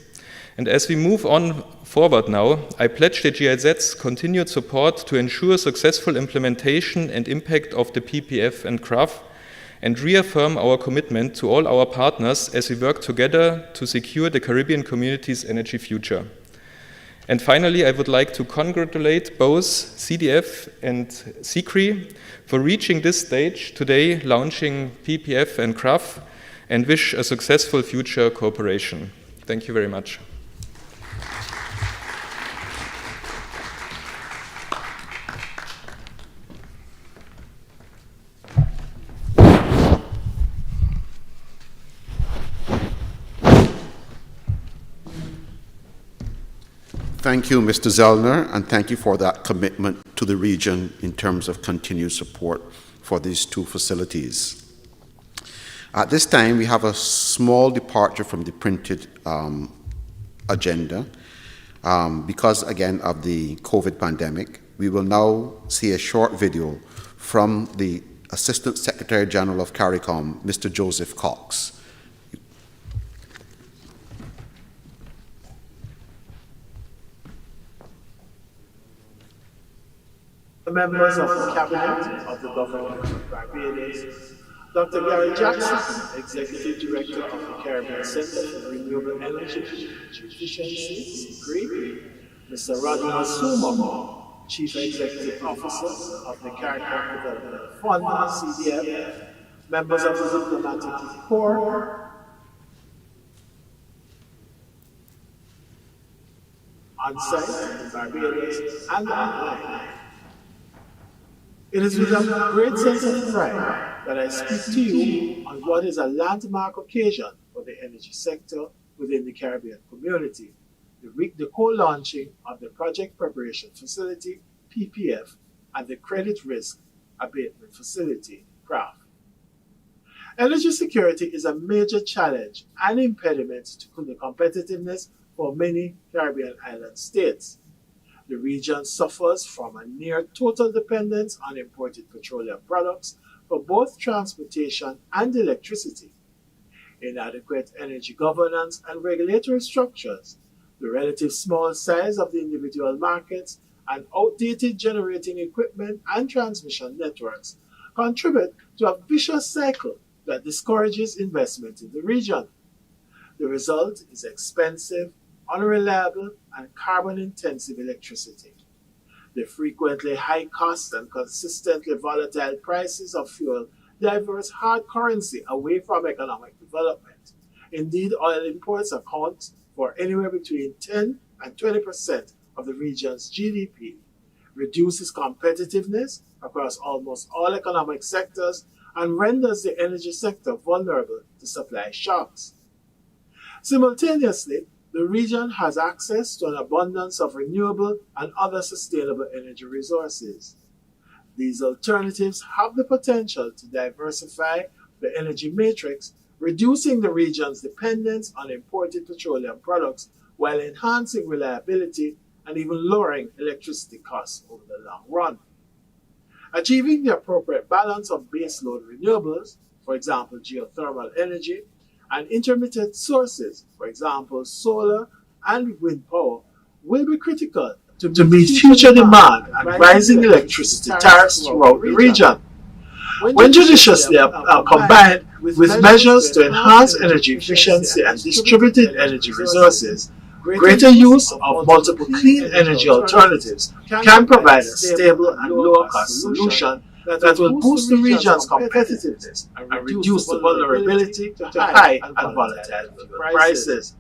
And as we move on forward now, I pledge the GIZ's continued support to ensure successful implementation and impact of the PPF and CRAF, and reaffirm our commitment to all our partners as we work together to secure the Caribbean community's energy future. And finally, I would like to congratulate both CDF and CCREEE for reaching this stage today, launching PPF and CRAF, and wish a successful future cooperation. Thank you very much. Thank you, Mr. Zellner, and thank you for that commitment to the region in terms of continued support for these two facilities. At this time, we have a small departure from the printed agenda because, again, of the COVID pandemic. We will now see a short video from the Assistant Secretary General of CARICOM, Mr. Joseph Cox. The members of the Cabinet of the Government of Barbados, Dr. Gary Jackson, Executive Director of the Caribbean Center for Renewable Energy Efficiency, CCREEE, Mr. Rodney Sumo, Chief Executive Officer of the CARICOM Development Fund, CDF, members of the Diplomatic Corps, on site in Barbados and online. It is with a great sense of pride that I speak to you on what is a landmark occasion for the energy sector within the Caribbean community, the co-launching of the Project Preparation Facility, PPF, and the Credit Risk Abatement Facility, CRAF. Energy security is a major challenge and impediment to the competitiveness for many Caribbean island states. The region suffers from a near total dependence on imported petroleum products for both transportation and electricity. Inadequate energy governance and regulatory structures, the relative small size of the individual markets, and outdated generating equipment and transmission networks contribute to a vicious cycle that discourages investment in the region. The result is expensive, unreliable, and carbon-intensive electricity. The frequently high cost and consistently volatile prices of fuel divert hard currency away from economic development. Indeed, oil imports account for anywhere between 10 and 20% of the region's GDP, reduces competitiveness across almost all economic sectors, and renders the energy sector vulnerable to supply shocks. Simultaneously, the region has access to an abundance of renewable and other sustainable energy resources. These alternatives have the potential to diversify the energy matrix, reducing the region's dependence on imported petroleum products while enhancing reliability and even lowering electricity costs over the long run. Achieving the appropriate balance of baseload renewables, for example geothermal energy, and intermittent sources, for example solar and wind power, will be critical to meet future demand and rising electricity tariffs throughout the region. When judiciously combined with measures to enhance energy efficiency and distributed energy resources, greater use of multiple clean energy alternatives can provide a stable and lower-cost solution that will boost the region's competitiveness and reduce the vulnerability to high and volatile fuel prices.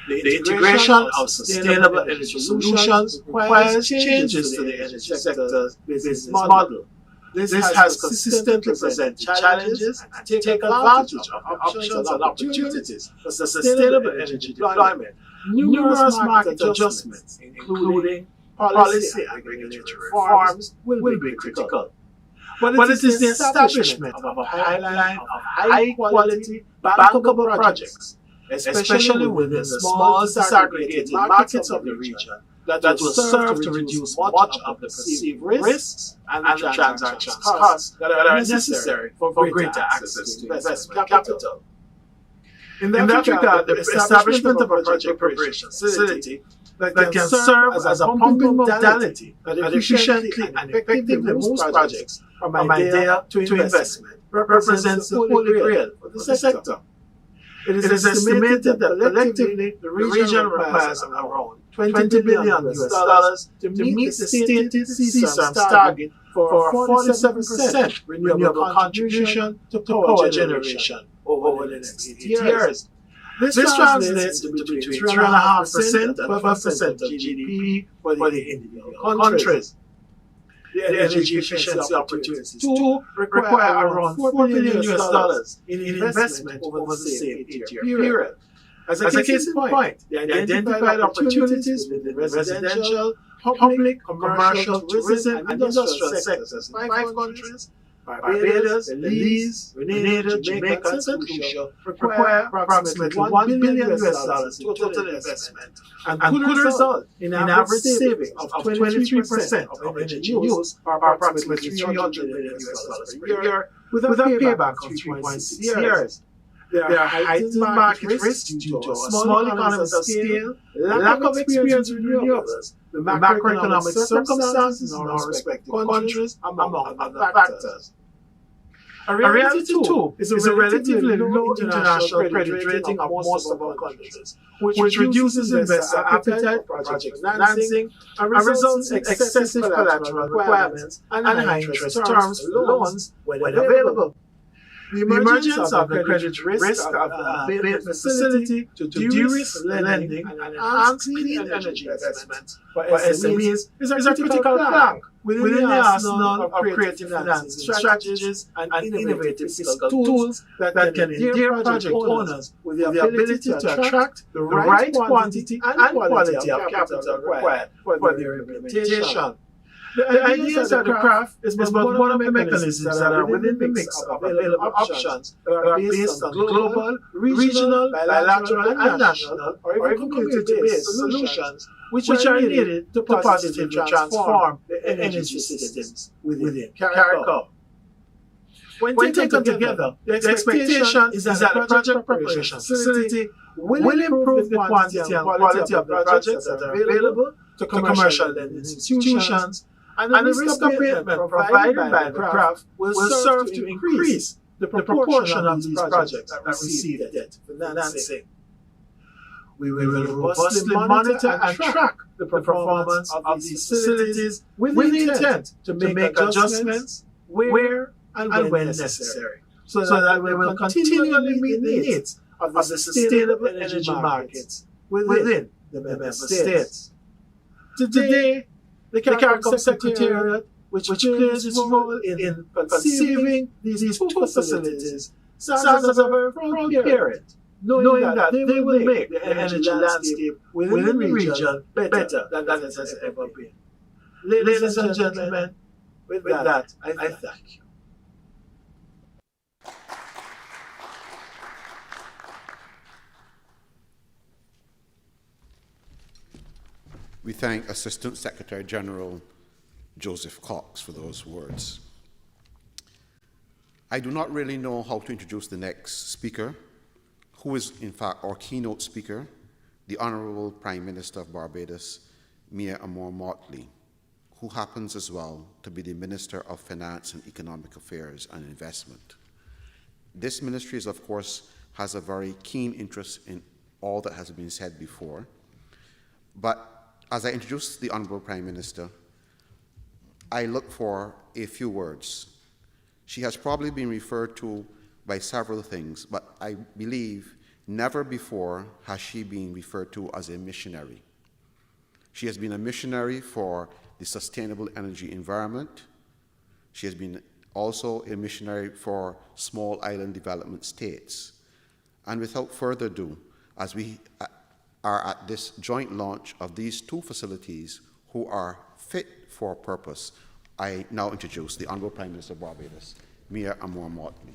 The integration of sustainable energy solutions requires changes to the energy sector's business model. This has consistently presented challenges and taken advantage of the options and opportunities for sustainable energy deployment. Numerous market adjustments, including policy and regulatory reforms, will be critical. But it is the establishment of a pipeline of high-quality, bankable projects, especially within the small disaggregated markets of the region, that will serve to reduce much of the perceived risks and the transaction costs that are necessary for greater access to investment capital. In that regard, the establishment of a project preparation facility that can serve as a pumping modality that efficiently and effectively moves projects from idea to investment represents the holy grail for the sector. It is estimated that collectively the region requires around $20 billion to meet the stated CCREEE target for a 47% renewable contribution to power generation over the next 8 years. This translates to between 3.5% and 12% of GDP for the individual countries. The energy efficiency opportunities too require around $4 billion in investment over the same 8-year period. As a case in point, the identified opportunities within residential, public, commercial, tourism, and industrial sectors in 5 countries, Barbados, Belize, Grenada, Jamaica, and St. Lucia, require approximately $1 billion in total investment and could result in an average saving of 23% of energy use, or approximately $300 million per year, with a payback of 3.6 years. There are heightened market risks due to small economies of scale, lack of experience with renewables, the macroeconomic circumstances in our respective countries, among other factors. A reality too is a relatively low international credit rating of most of our countries, which reduces investor appetite for project financing and results in excessive collateral requirements and high interest terms for loans when available. The emergence of the credit risk of the Abatement facility to de-risk lending and enhance clean energy investment for SMEs is a critical plank within the arsenal of creative financing strategies and innovative fiscal tools that can endear project owners with the ability to attract the right quantity and quality of capital required for their implementation. The ideas at the craft is but one of the mechanisms that are within the mix of available options that are based on global, regional, bilateral, and national, or even community-based solutions which are needed to positively transform the energy systems within CARICOM. When taken together, the expectation is that the project preparation facility will improve the quantity and quality of the projects that are available to commercial lending institutions, and the risk abatement provided by the CRAF will serve to increase the proportion of these projects that receive debt financing. We will robustly monitor and track the performance of these facilities with the intent to make adjustments where and when necessary, so that we will continually meet the needs of the sustainable energy markets within the member states. Today, the CARICOM Secretariat, which plays its role in conceiving these two facilities, stands as a very proud parent, knowing that they will make the energy landscape within the region better than it has ever been. Ladies and gentlemen, with that, I thank you. We thank Assistant Secretary General Joseph Cox for those words. I do not really know how to introduce the next speaker, who is in fact our keynote speaker, the Honorable Prime Minister of Barbados, Mia Amor-Motley, who happens as well to be the Minister of Finance and Economic Affairs and Investment. This ministry is, of course, has a very keen interest in all that has been said before, but as I introduce the Honorable Prime Minister, I look for a few words. She has probably been referred to by several things, but I believe never before has she been referred to as a missionary. She has been a missionary for the sustainable energy environment. She has been also a missionary for small island development states. And without further ado, as we are at this joint launch of these two facilities who are fit for purpose, I now introduce the Honorable Prime Minister of Barbados, Mia Amor-Motley.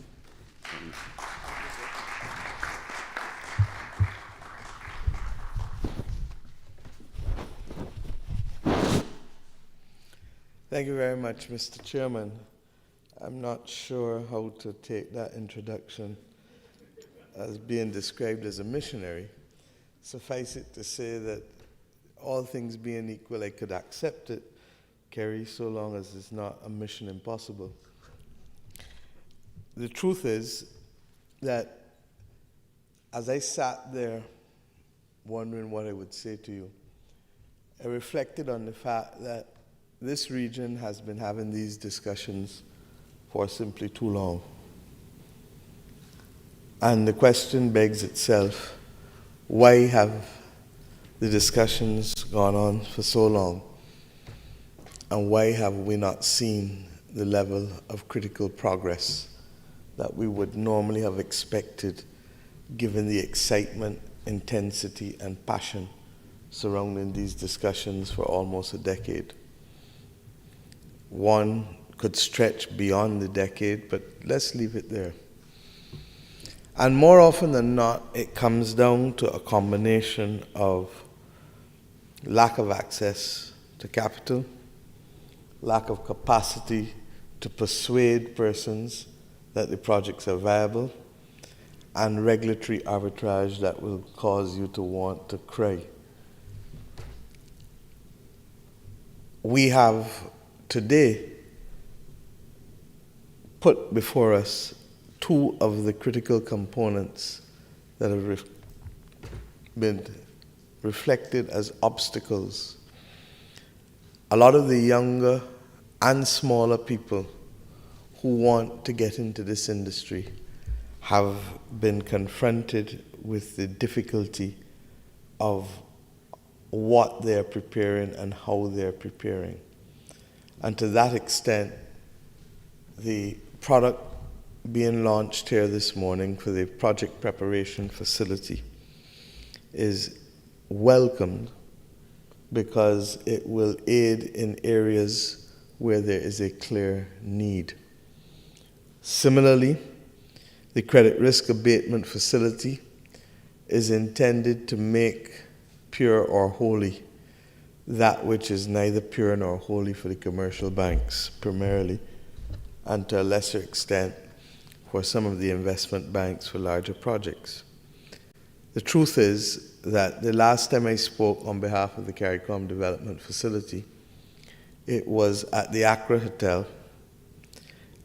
Thank you very much, Mr. Chairman. I'm not sure how to take that introduction as being described as a missionary. Suffice it to say that all things being equal, I could accept it, Kerry, so long as it's not a mission impossible. The truth is that as I sat there wondering what I would say to you, I reflected on the fact that this region has been having these discussions for simply too long. And the question begs itself, why have the discussions gone on for so long? And why have we not seen the level of critical progress that we would normally have expected given the excitement, intensity, and passion surrounding these discussions for almost a decade? One could stretch beyond the decade, but let's leave it there. And more often than not, it comes down to a combination of lack of access to capital, lack of capacity to persuade persons that the projects are viable, and regulatory arbitrage that will cause you to want to cry. We have today put before us two of the critical components that have been reflected as obstacles. A lot of the younger and smaller people who want to get into this industry have been confronted with the difficulty of what they're preparing and how they're preparing. And to that extent, the product being launched here this morning for the project preparation facility is welcomed because it will aid in areas where there is a clear need. Similarly, the credit risk abatement facility is intended to make pure or holy that which is neither pure nor holy for the commercial banks primarily, and to a lesser extent for some of the investment banks for larger projects. The truth is that the last time I spoke on behalf of the CARICOM Development Facility, it was at the Accra Hotel,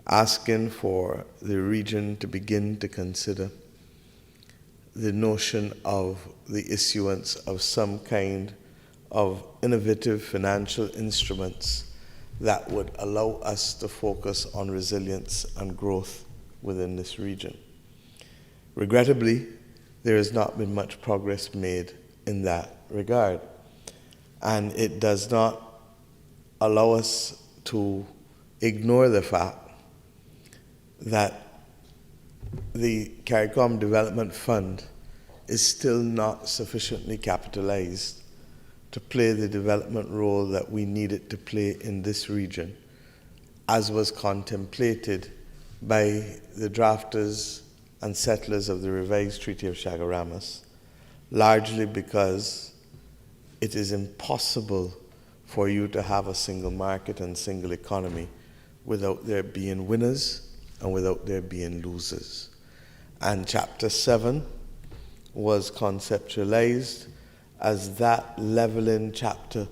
asking for the region to begin to consider the notion of the issuance of some kind of innovative financial instruments that would allow us to focus on resilience and growth within this region. Regrettably, there has not been much progress made in that regard, and it does not allow us to ignore the fact that the CARICOM Development Fund is still not sufficiently capitalized to play the development role that we need it to play in this region, as was contemplated by the drafters and settlers of the revised Treaty of Chaguaramas, largely because it is impossible for you to have a single market and single economy without there being winners and without there being losers. And Chapter 7 was conceptualized as that leveling chapter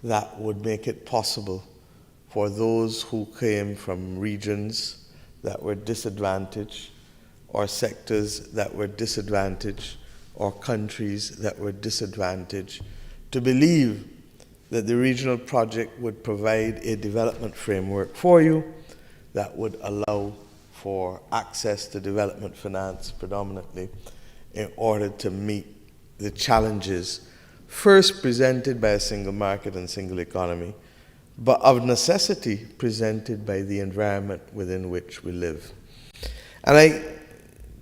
that would make it possible for those who came from regions that were disadvantaged, or sectors that were disadvantaged, or countries that were disadvantaged, to believe that the regional project would provide a development framework for you that would allow for access to development finance predominantly in order to meet the challenges first presented by a single market and single economy, but of necessity presented by the environment within which we live. And I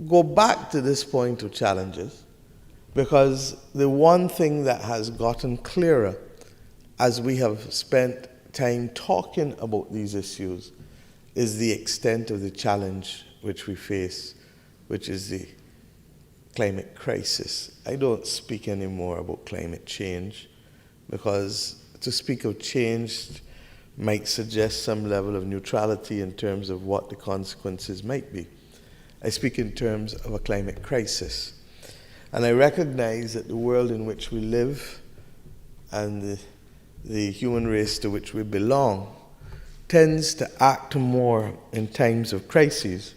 go back to this point of challenges because the one thing that has gotten clearer as we have spent time talking about these issues is the extent of the challenge which we face, which is the climate crisis. I don't speak anymore about climate change because to speak of change might suggest some level of neutrality in terms of what the consequences might be. I speak in terms of a climate crisis. And I recognize that the world in which we live and the human race to which we belong tends to act more in times of crises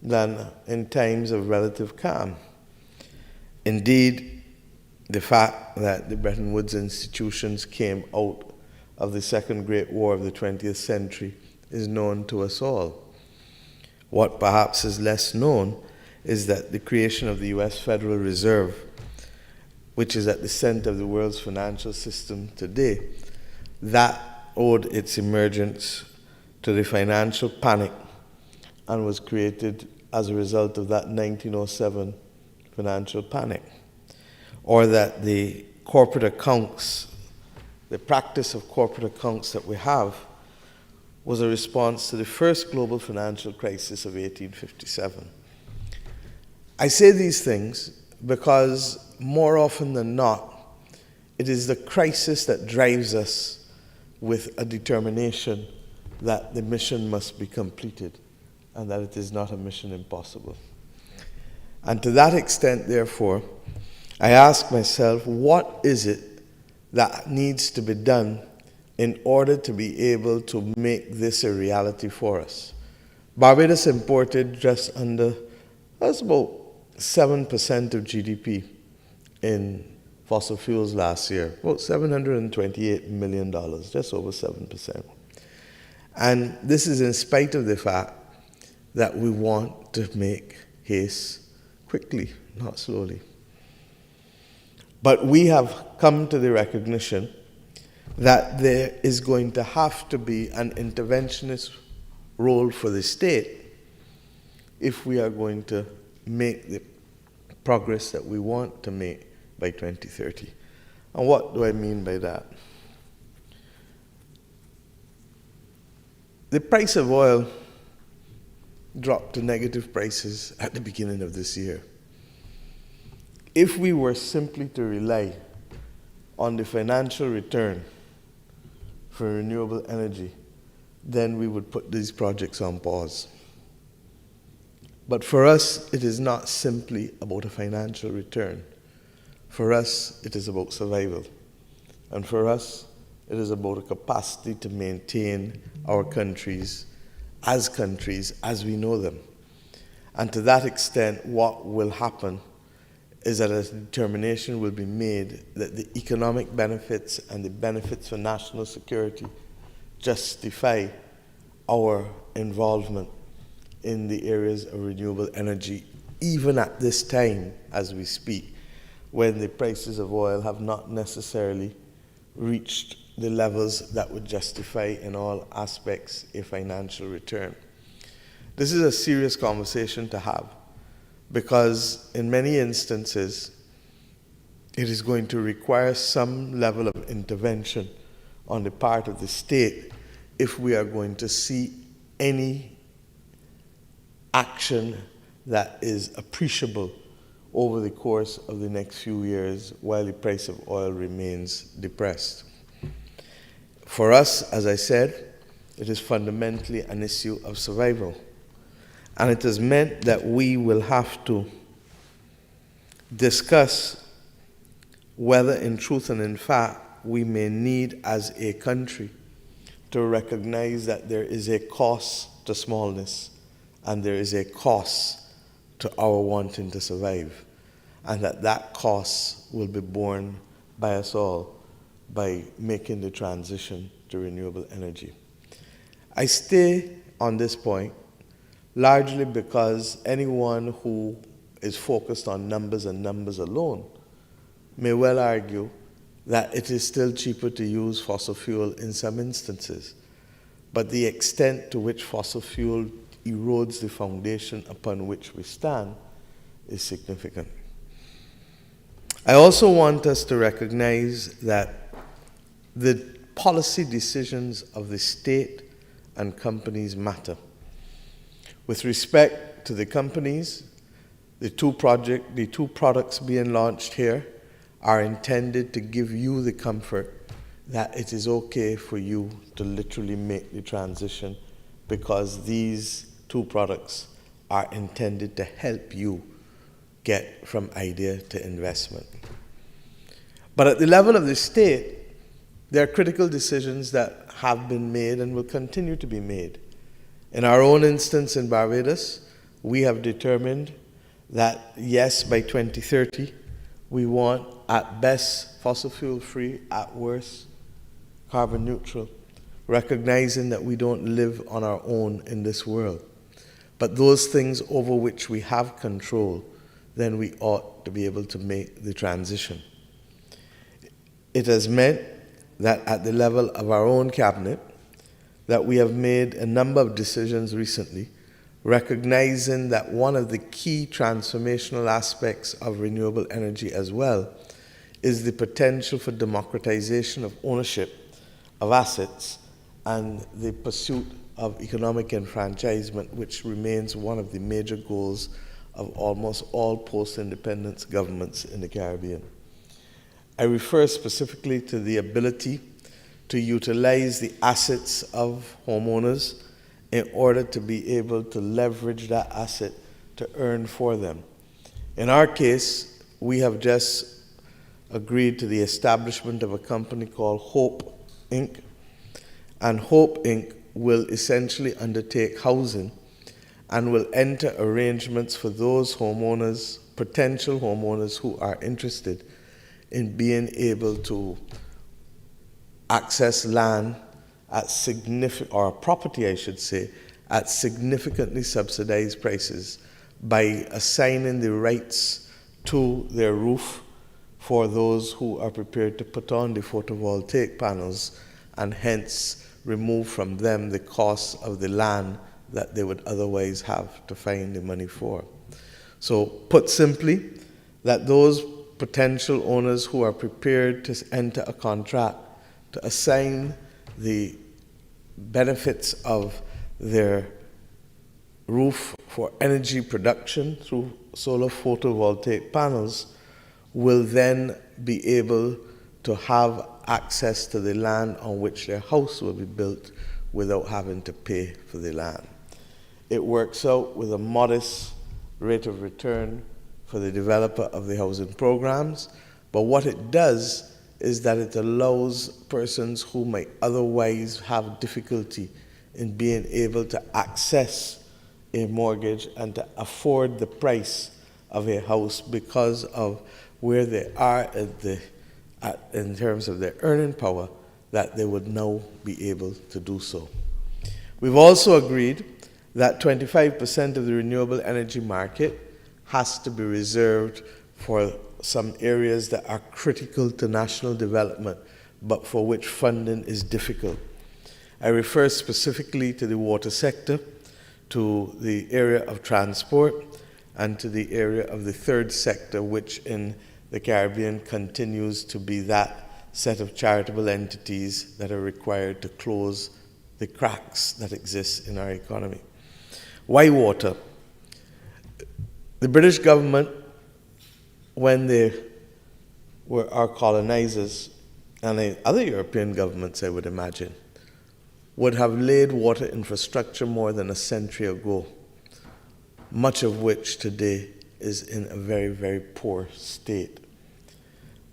than in times of relative calm. Indeed, the fact that the Bretton Woods institutions came out of the Second Great War of the 20th century is known to us all. What perhaps is less known is that the creation of the US Federal Reserve, which is at the center of the world's financial system today, that owed its emergence to the financial panic and was created as a result of that 1907 financial panic. Or that the corporate accounts, the practice of corporate accounts that we have, was a response to the first global financial crisis of 1857. I say these things because more often than not, it is the crisis that drives us with a determination that the mission must be completed and that it is not a mission impossible. And to that extent, therefore, I ask myself, what is it that needs to be done in order to be able to make this a reality for us? Barbados imported just under, that's about 7% of GDP in fossil fuels last year, about $728 million, just over 7%. And this is in spite of the fact that we want to make haste quickly, not slowly. But we have come to the recognition that there is going to have to be an interventionist role for the state if we are going to make the progress that we want to make by 2030. And what do I mean by that? The price of oil dropped to negative prices at the beginning of this year. If we were simply to rely on the financial return for renewable energy, then we would put these projects on pause. But for us, it is not simply about a financial return. For us, it is about survival. And for us, it is about a capacity to maintain our countries as we know them. And to that extent, what will happen is that a determination will be made that the economic benefits and the benefits for national security justify our involvement in the areas of renewable energy, even at this time as we speak, when the prices of oil have not necessarily reached the levels that would justify in all aspects a financial return. This is a serious conversation to have, because in many instances, it is going to require some level of intervention on the part of the state if we are going to see any action that is appreciable over the course of the next few years while the price of oil remains depressed. For us, as I said, it is fundamentally an issue of survival. And it has meant that we will have to discuss whether in truth and in fact we may need as a country to recognize that there is a cost to smallness and there is a cost to our wanting to survive, and that cost will be borne by us all by making the transition to renewable energy. I stay on this point largely because anyone who is focused on numbers and numbers alone may well argue that it is still cheaper to use fossil fuel in some instances, but the extent to which fossil fuel erodes the foundation upon which we stand is significant. I also want us to recognize that the policy decisions of the state and companies matter. With respect to the companies, the two products being launched here are intended to give you the comfort that it is okay for you to literally make the transition, because these two products are intended to help you get from idea to investment. But at the level of the state, there are critical decisions that have been made and will continue to be made. In our own instance in Barbados, we have determined that, yes, by 2030, we want, at best, fossil fuel free, at worst, carbon neutral, recognizing that we don't live on our own in this world. But those things over which we have control, then we ought to be able to make the transition. It has meant that at the level of our own cabinet, that we have made a number of decisions recently, recognizing that one of the key transformational aspects of renewable energy as well is the potential for democratization of ownership of assets and the pursuit of economic enfranchisement, which remains one of the major goals of almost all post-independence governments in the Caribbean. I refer specifically to the ability to utilize the assets of homeowners in order to be able to leverage that asset to earn for them. In our case, we have just agreed to the establishment of a company called Hope Inc. And Hope Inc. will essentially undertake housing and will enter arrangements for those homeowners, potential homeowners who are interested in being able to access land at or property, I should say, at significantly subsidized prices by assigning the rights to their roof for those who are prepared to put on the photovoltaic panels, and hence remove from them the cost of the land that they would otherwise have to find the money for. So, put simply, that those potential owners who are prepared to enter a contract to assign the benefits of their roof for energy production through solar photovoltaic panels will then be able to have access to the land on which their house will be built without having to pay for the land. It works out with a modest rate of return for the developer of the housing programs, but what it does is that it allows persons who might otherwise have difficulty in being able to access a mortgage and to afford the price of a house because of where they are in terms of their earning power, that they would now be able to do so. We've also agreed that 25% of the renewable energy market has to be reserved for some areas that are critical to national development, but for which funding is difficult. I refer specifically to the water sector, to the area of transport, and to the area of the third sector, which in the Caribbean continues to be that set of charitable entities that are required to close the cracks that exist in our economy. Why water? The British government, when they were our colonizers, and other European governments, I would imagine, would have laid water infrastructure more than a century ago, much of which today is in a very, very poor state.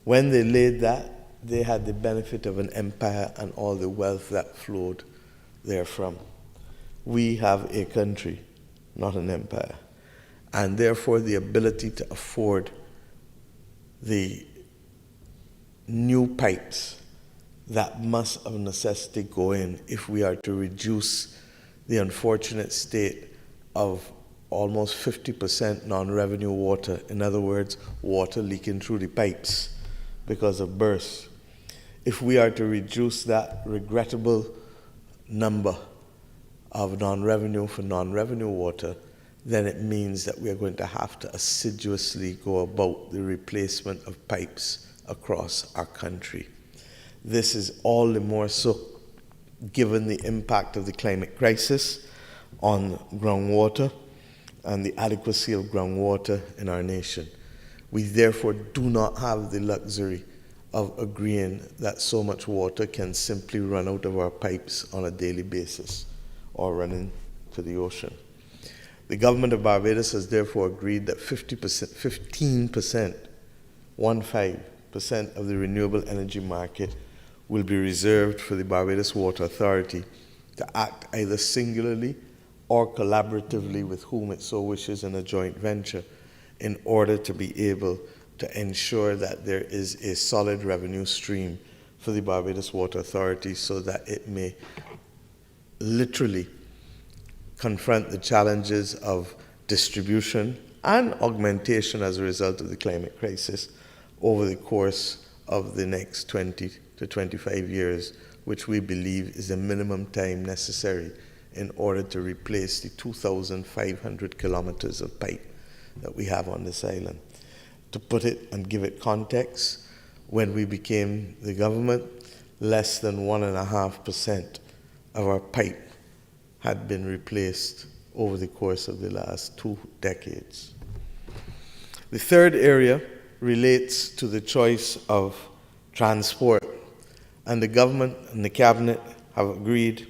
When they laid that, they had the benefit of an empire and all the wealth that flowed therefrom. We have a country, not an empire, and therefore the ability to afford the new pipes that must of necessity go in if we are to reduce the unfortunate state of almost 50% non-revenue water. In other words, water leaking through the pipes because of bursts. If we are to reduce that regrettable number of non-revenue for non-revenue water, then it means that we are going to have to assiduously go about the replacement of pipes across our country. This is all the more so given the impact of the climate crisis on groundwater and the adequacy of groundwater in our nation. We therefore do not have the luxury of agreeing that so much water can simply run out of our pipes on a daily basis or run into the ocean. The government of Barbados has therefore agreed that 15% of the renewable energy market will be reserved for the Barbados Water Authority to act either singularly or collaboratively with whom it so wishes in a joint venture in order to be able to ensure that there is a solid revenue stream for the Barbados Water Authority so that it may literally confront the challenges of distribution and augmentation as a result of the climate crisis over the course of the next 20 to 25 years, which we believe is the minimum time necessary in order to replace the 2,500 kilometers of pipe that we have on this island. To put it and give it context, when we became the government, less than 1.5% of our pipe had been replaced over the course of the last 2 decades. The third area relates to the choice of transport, and the government and the cabinet have agreed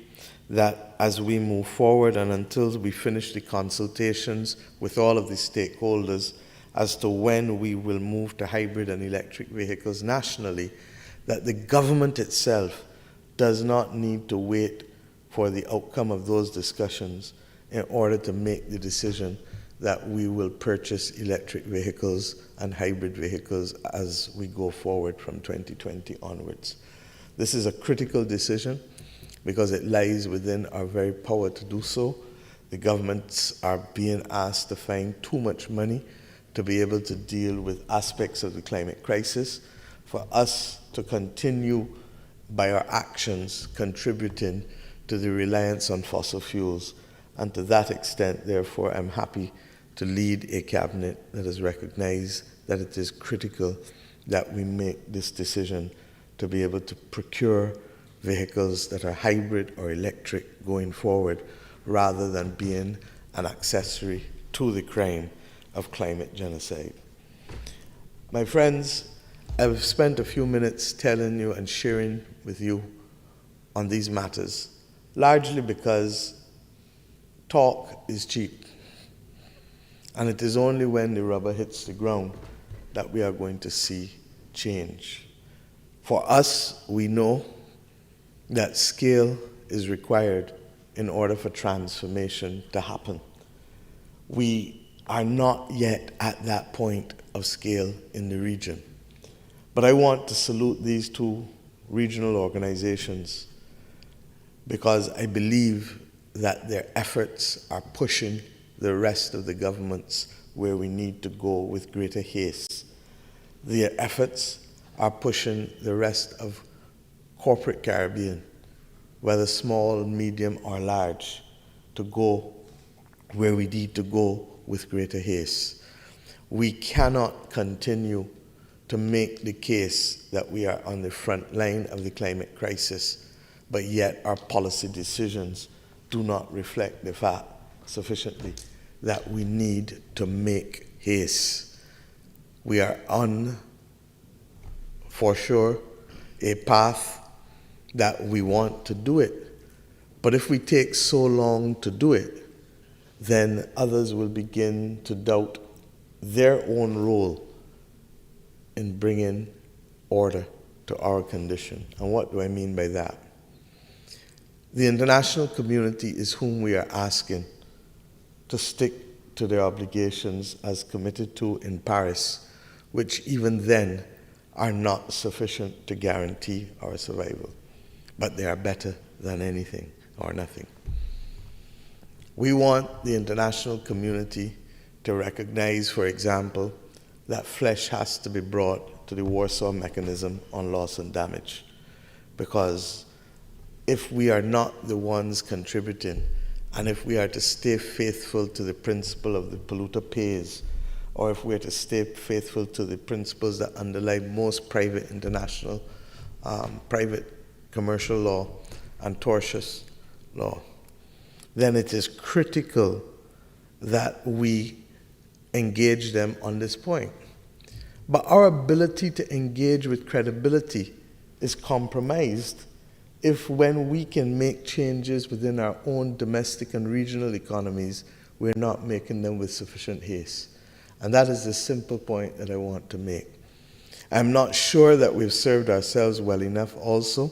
that as we move forward and until we finish the consultations with all of the stakeholders as to when we will move to hybrid and electric vehicles nationally, that the government itself does not need to wait for the outcome of those discussions in order to make the decision that we will purchase electric vehicles and hybrid vehicles as we go forward from 2020 onwards. This is a critical decision because it lies within our very power to do so. The governments are being asked to find too much money to be able to deal with aspects of the climate crisis, for us to continue by our actions contributing to the reliance on fossil fuels. And to that extent, therefore, I'm happy to lead a cabinet that has recognized that it is critical that we make this decision to be able to procure vehicles that are hybrid or electric going forward, rather than being an accessory to the crime of climate genocide. My friends, I've spent a few minutes telling you and sharing with you on these matters, largely because talk is cheap. And it is only when the rubber hits the ground that we are going to see change. For us, we know that scale is required in order for transformation to happen. We are not yet at that point of scale in the region. But I want to salute these two regional organizations because I believe that their efforts are pushing the rest of the governments where we need to go with greater haste. Their efforts are pushing the rest of corporate Caribbean, whether small, medium, or large, to go where we need to go with greater haste. We cannot continue to make the case that we are on the front line of the climate crisis, but yet our policy decisions do not reflect the fact sufficiently that we need to make haste. We are on, for sure, a path that we want to do it. But if we take so long to do it, then others will begin to doubt their own role in bringing order to our condition. And what do I mean by that? The international community is whom we are asking to stick to their obligations as committed to in Paris, which even then are not sufficient to guarantee our survival. But they are better than anything or nothing. We want the international community to recognize, for example, that flesh has to be brought to the Warsaw Mechanism on loss and damage. Because if we are not the ones contributing, and if we are to stay faithful to the principle of the polluter pays, or if we are to stay faithful to the principles that underlie most private international, private commercial law and tortious law, then it is critical that we engage them on this point. But our ability to engage with credibility is compromised if when we can make changes within our own domestic and regional economies, we're not making them with sufficient haste. And that is the simple point that I want to make. I'm not sure that we've served ourselves well enough also,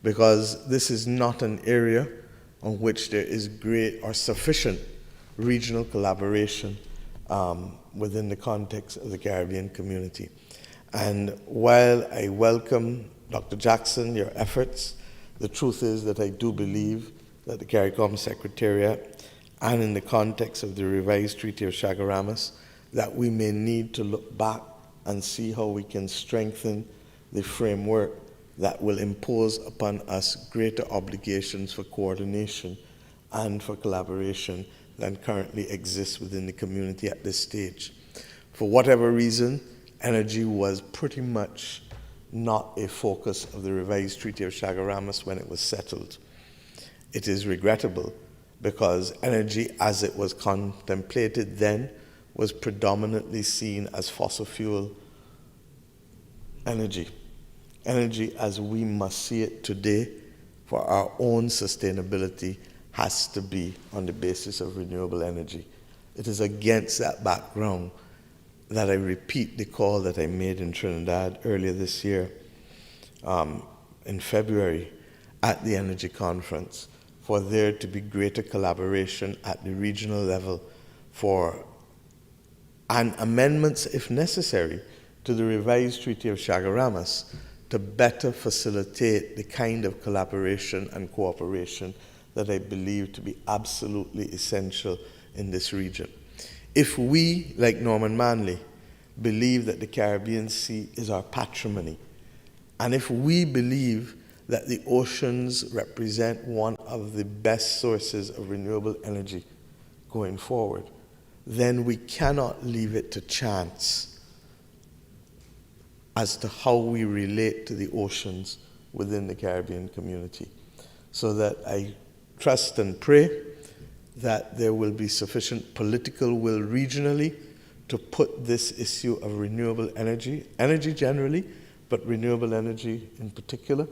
because this is not an area on which there is great or sufficient regional collaboration within the context of the Caribbean community. And while I welcome, Dr. Jackson, your efforts, the truth is that I do believe that the CARICOM Secretariat, and in the context of the revised Treaty of Chaguaramas, that we may need to look back and see how we can strengthen the framework that will impose upon us greater obligations for coordination and for collaboration than currently exists within the community at this stage. For whatever reason, energy was pretty much not a focus of the revised Treaty of Chaguaramas when it was settled. It is regrettable because energy as it was contemplated then was predominantly seen as fossil fuel energy. Energy as we must see it today for our own sustainability has to be on the basis of renewable energy. It is against that background that I repeat the call that I made in Trinidad earlier this year, in February, at the Energy Conference, for there to be greater collaboration at the regional level and amendments, if necessary, to the revised Treaty of Chaguaramas to better facilitate the kind of collaboration and cooperation that I believe to be absolutely essential in this region. If we, like Norman Manley, believe that the Caribbean Sea is our patrimony, and if we believe that the oceans represent one of the best sources of renewable energy going forward, then we cannot leave it to chance as to how we relate to the oceans within the Caribbean community. So that I trust and pray that there will be sufficient political will regionally to put this issue of renewable energy generally, but renewable energy in particular,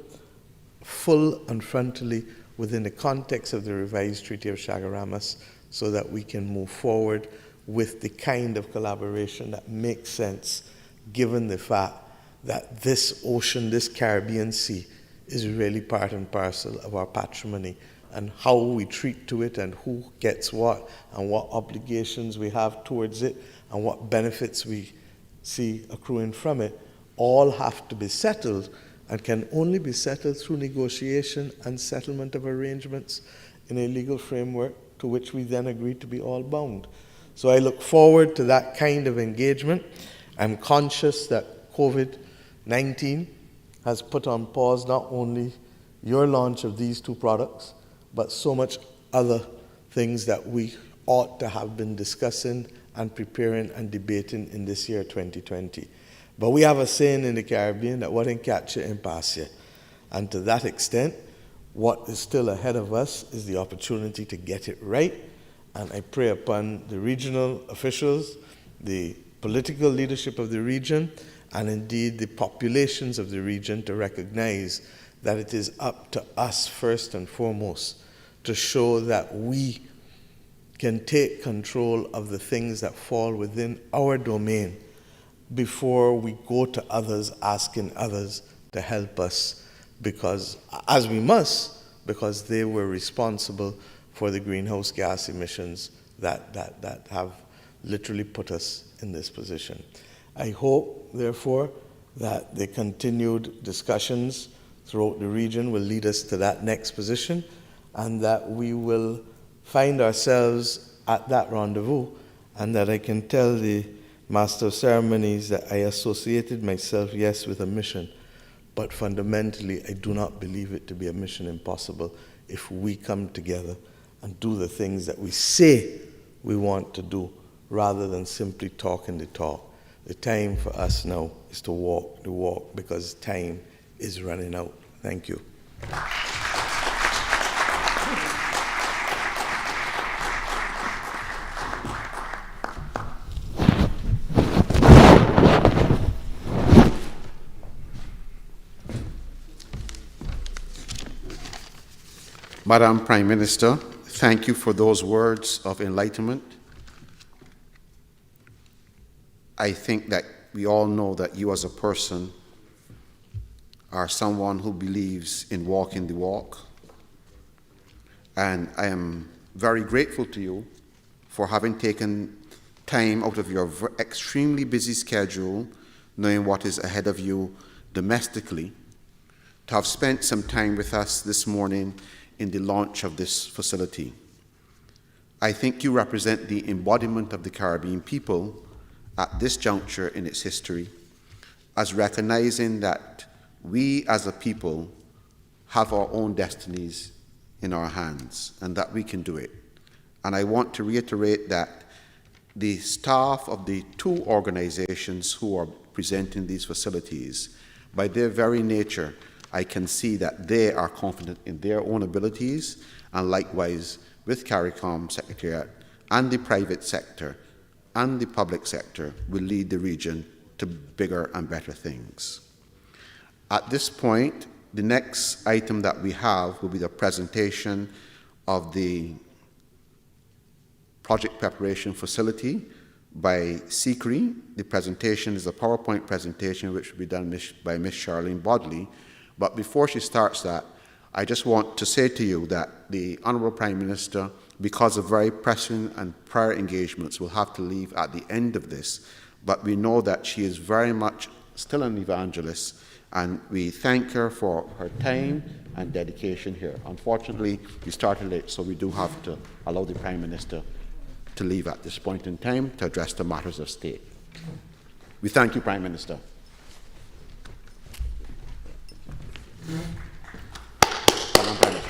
full and frontally within the context of the revised Treaty of Chaguaramas, so that we can move forward with the kind of collaboration that makes sense given the fact that this ocean, this Caribbean Sea, is really part and parcel of our patrimony, and how we treat to it and who gets what and what obligations we have towards it and what benefits we see accruing from it all have to be settled and can only be settled through negotiation and settlement of arrangements in a legal framework to which we then agree to be all bound. So I look forward to that kind of engagement. I'm conscious that COVID-19 has put on pause not only your launch of these two products, but so much other things that we ought to have been discussing and preparing and debating in this year 2020. But we have a saying in the Caribbean that what ain't catch you ain't pass you. And to that extent, what is still ahead of us is the opportunity to get it right. And I pray upon the regional officials, the political leadership of the region, and indeed the populations of the region to recognize that it is up to us first and foremost to show that we can take control of the things that fall within our domain before we go to others asking others to help us, because as we must, because they were responsible for the greenhouse gas emissions that have literally put us in this position. I hope, therefore, that the continued discussions throughout the region will lead us to that next position, and that we will find ourselves at that rendezvous, and that I can tell the Master of Ceremonies that I associated myself, yes, with a mission, but fundamentally I do not believe it to be a mission impossible if we come together and do the things that we say we want to do rather than simply talking the talk. The time for us now is to walk the walk, because time is running out. Thank you. Madam Prime Minister, thank you for those words of enlightenment. I think that we all know that you as a person are someone who believes in walking the walk. And I am very grateful to you for having taken time out of your extremely busy schedule, knowing what is ahead of you domestically, to have spent some time with us this morning in the launch of this facility. I think you represent the embodiment of the Caribbean people at this juncture in its history, as recognizing that we as a people have our own destinies in our hands and that we can do it. And I want to reiterate that the staff of the two organizations who are presenting these facilities, by their very nature, I can see that they are confident in their own abilities, and likewise with CARICOM Secretariat and the private sector and the public sector will lead the region to bigger and better things. At this point, the next item that we have will be the presentation of the project preparation facility by CCREEE. The presentation is a PowerPoint presentation which will be done by Ms. Charlene Bodley. But before she starts that, I just want to say to you that the Honourable Prime Minister, because of very pressing and prior engagements, will have to leave at the end of this. But we know that she is very much still an evangelist, and we thank her for her time and dedication here. Unfortunately, we started late, so we do have to allow the Prime Minister to leave at this point in time to address the matters of state. We thank you, Prime Minister. Madam Prime Minister.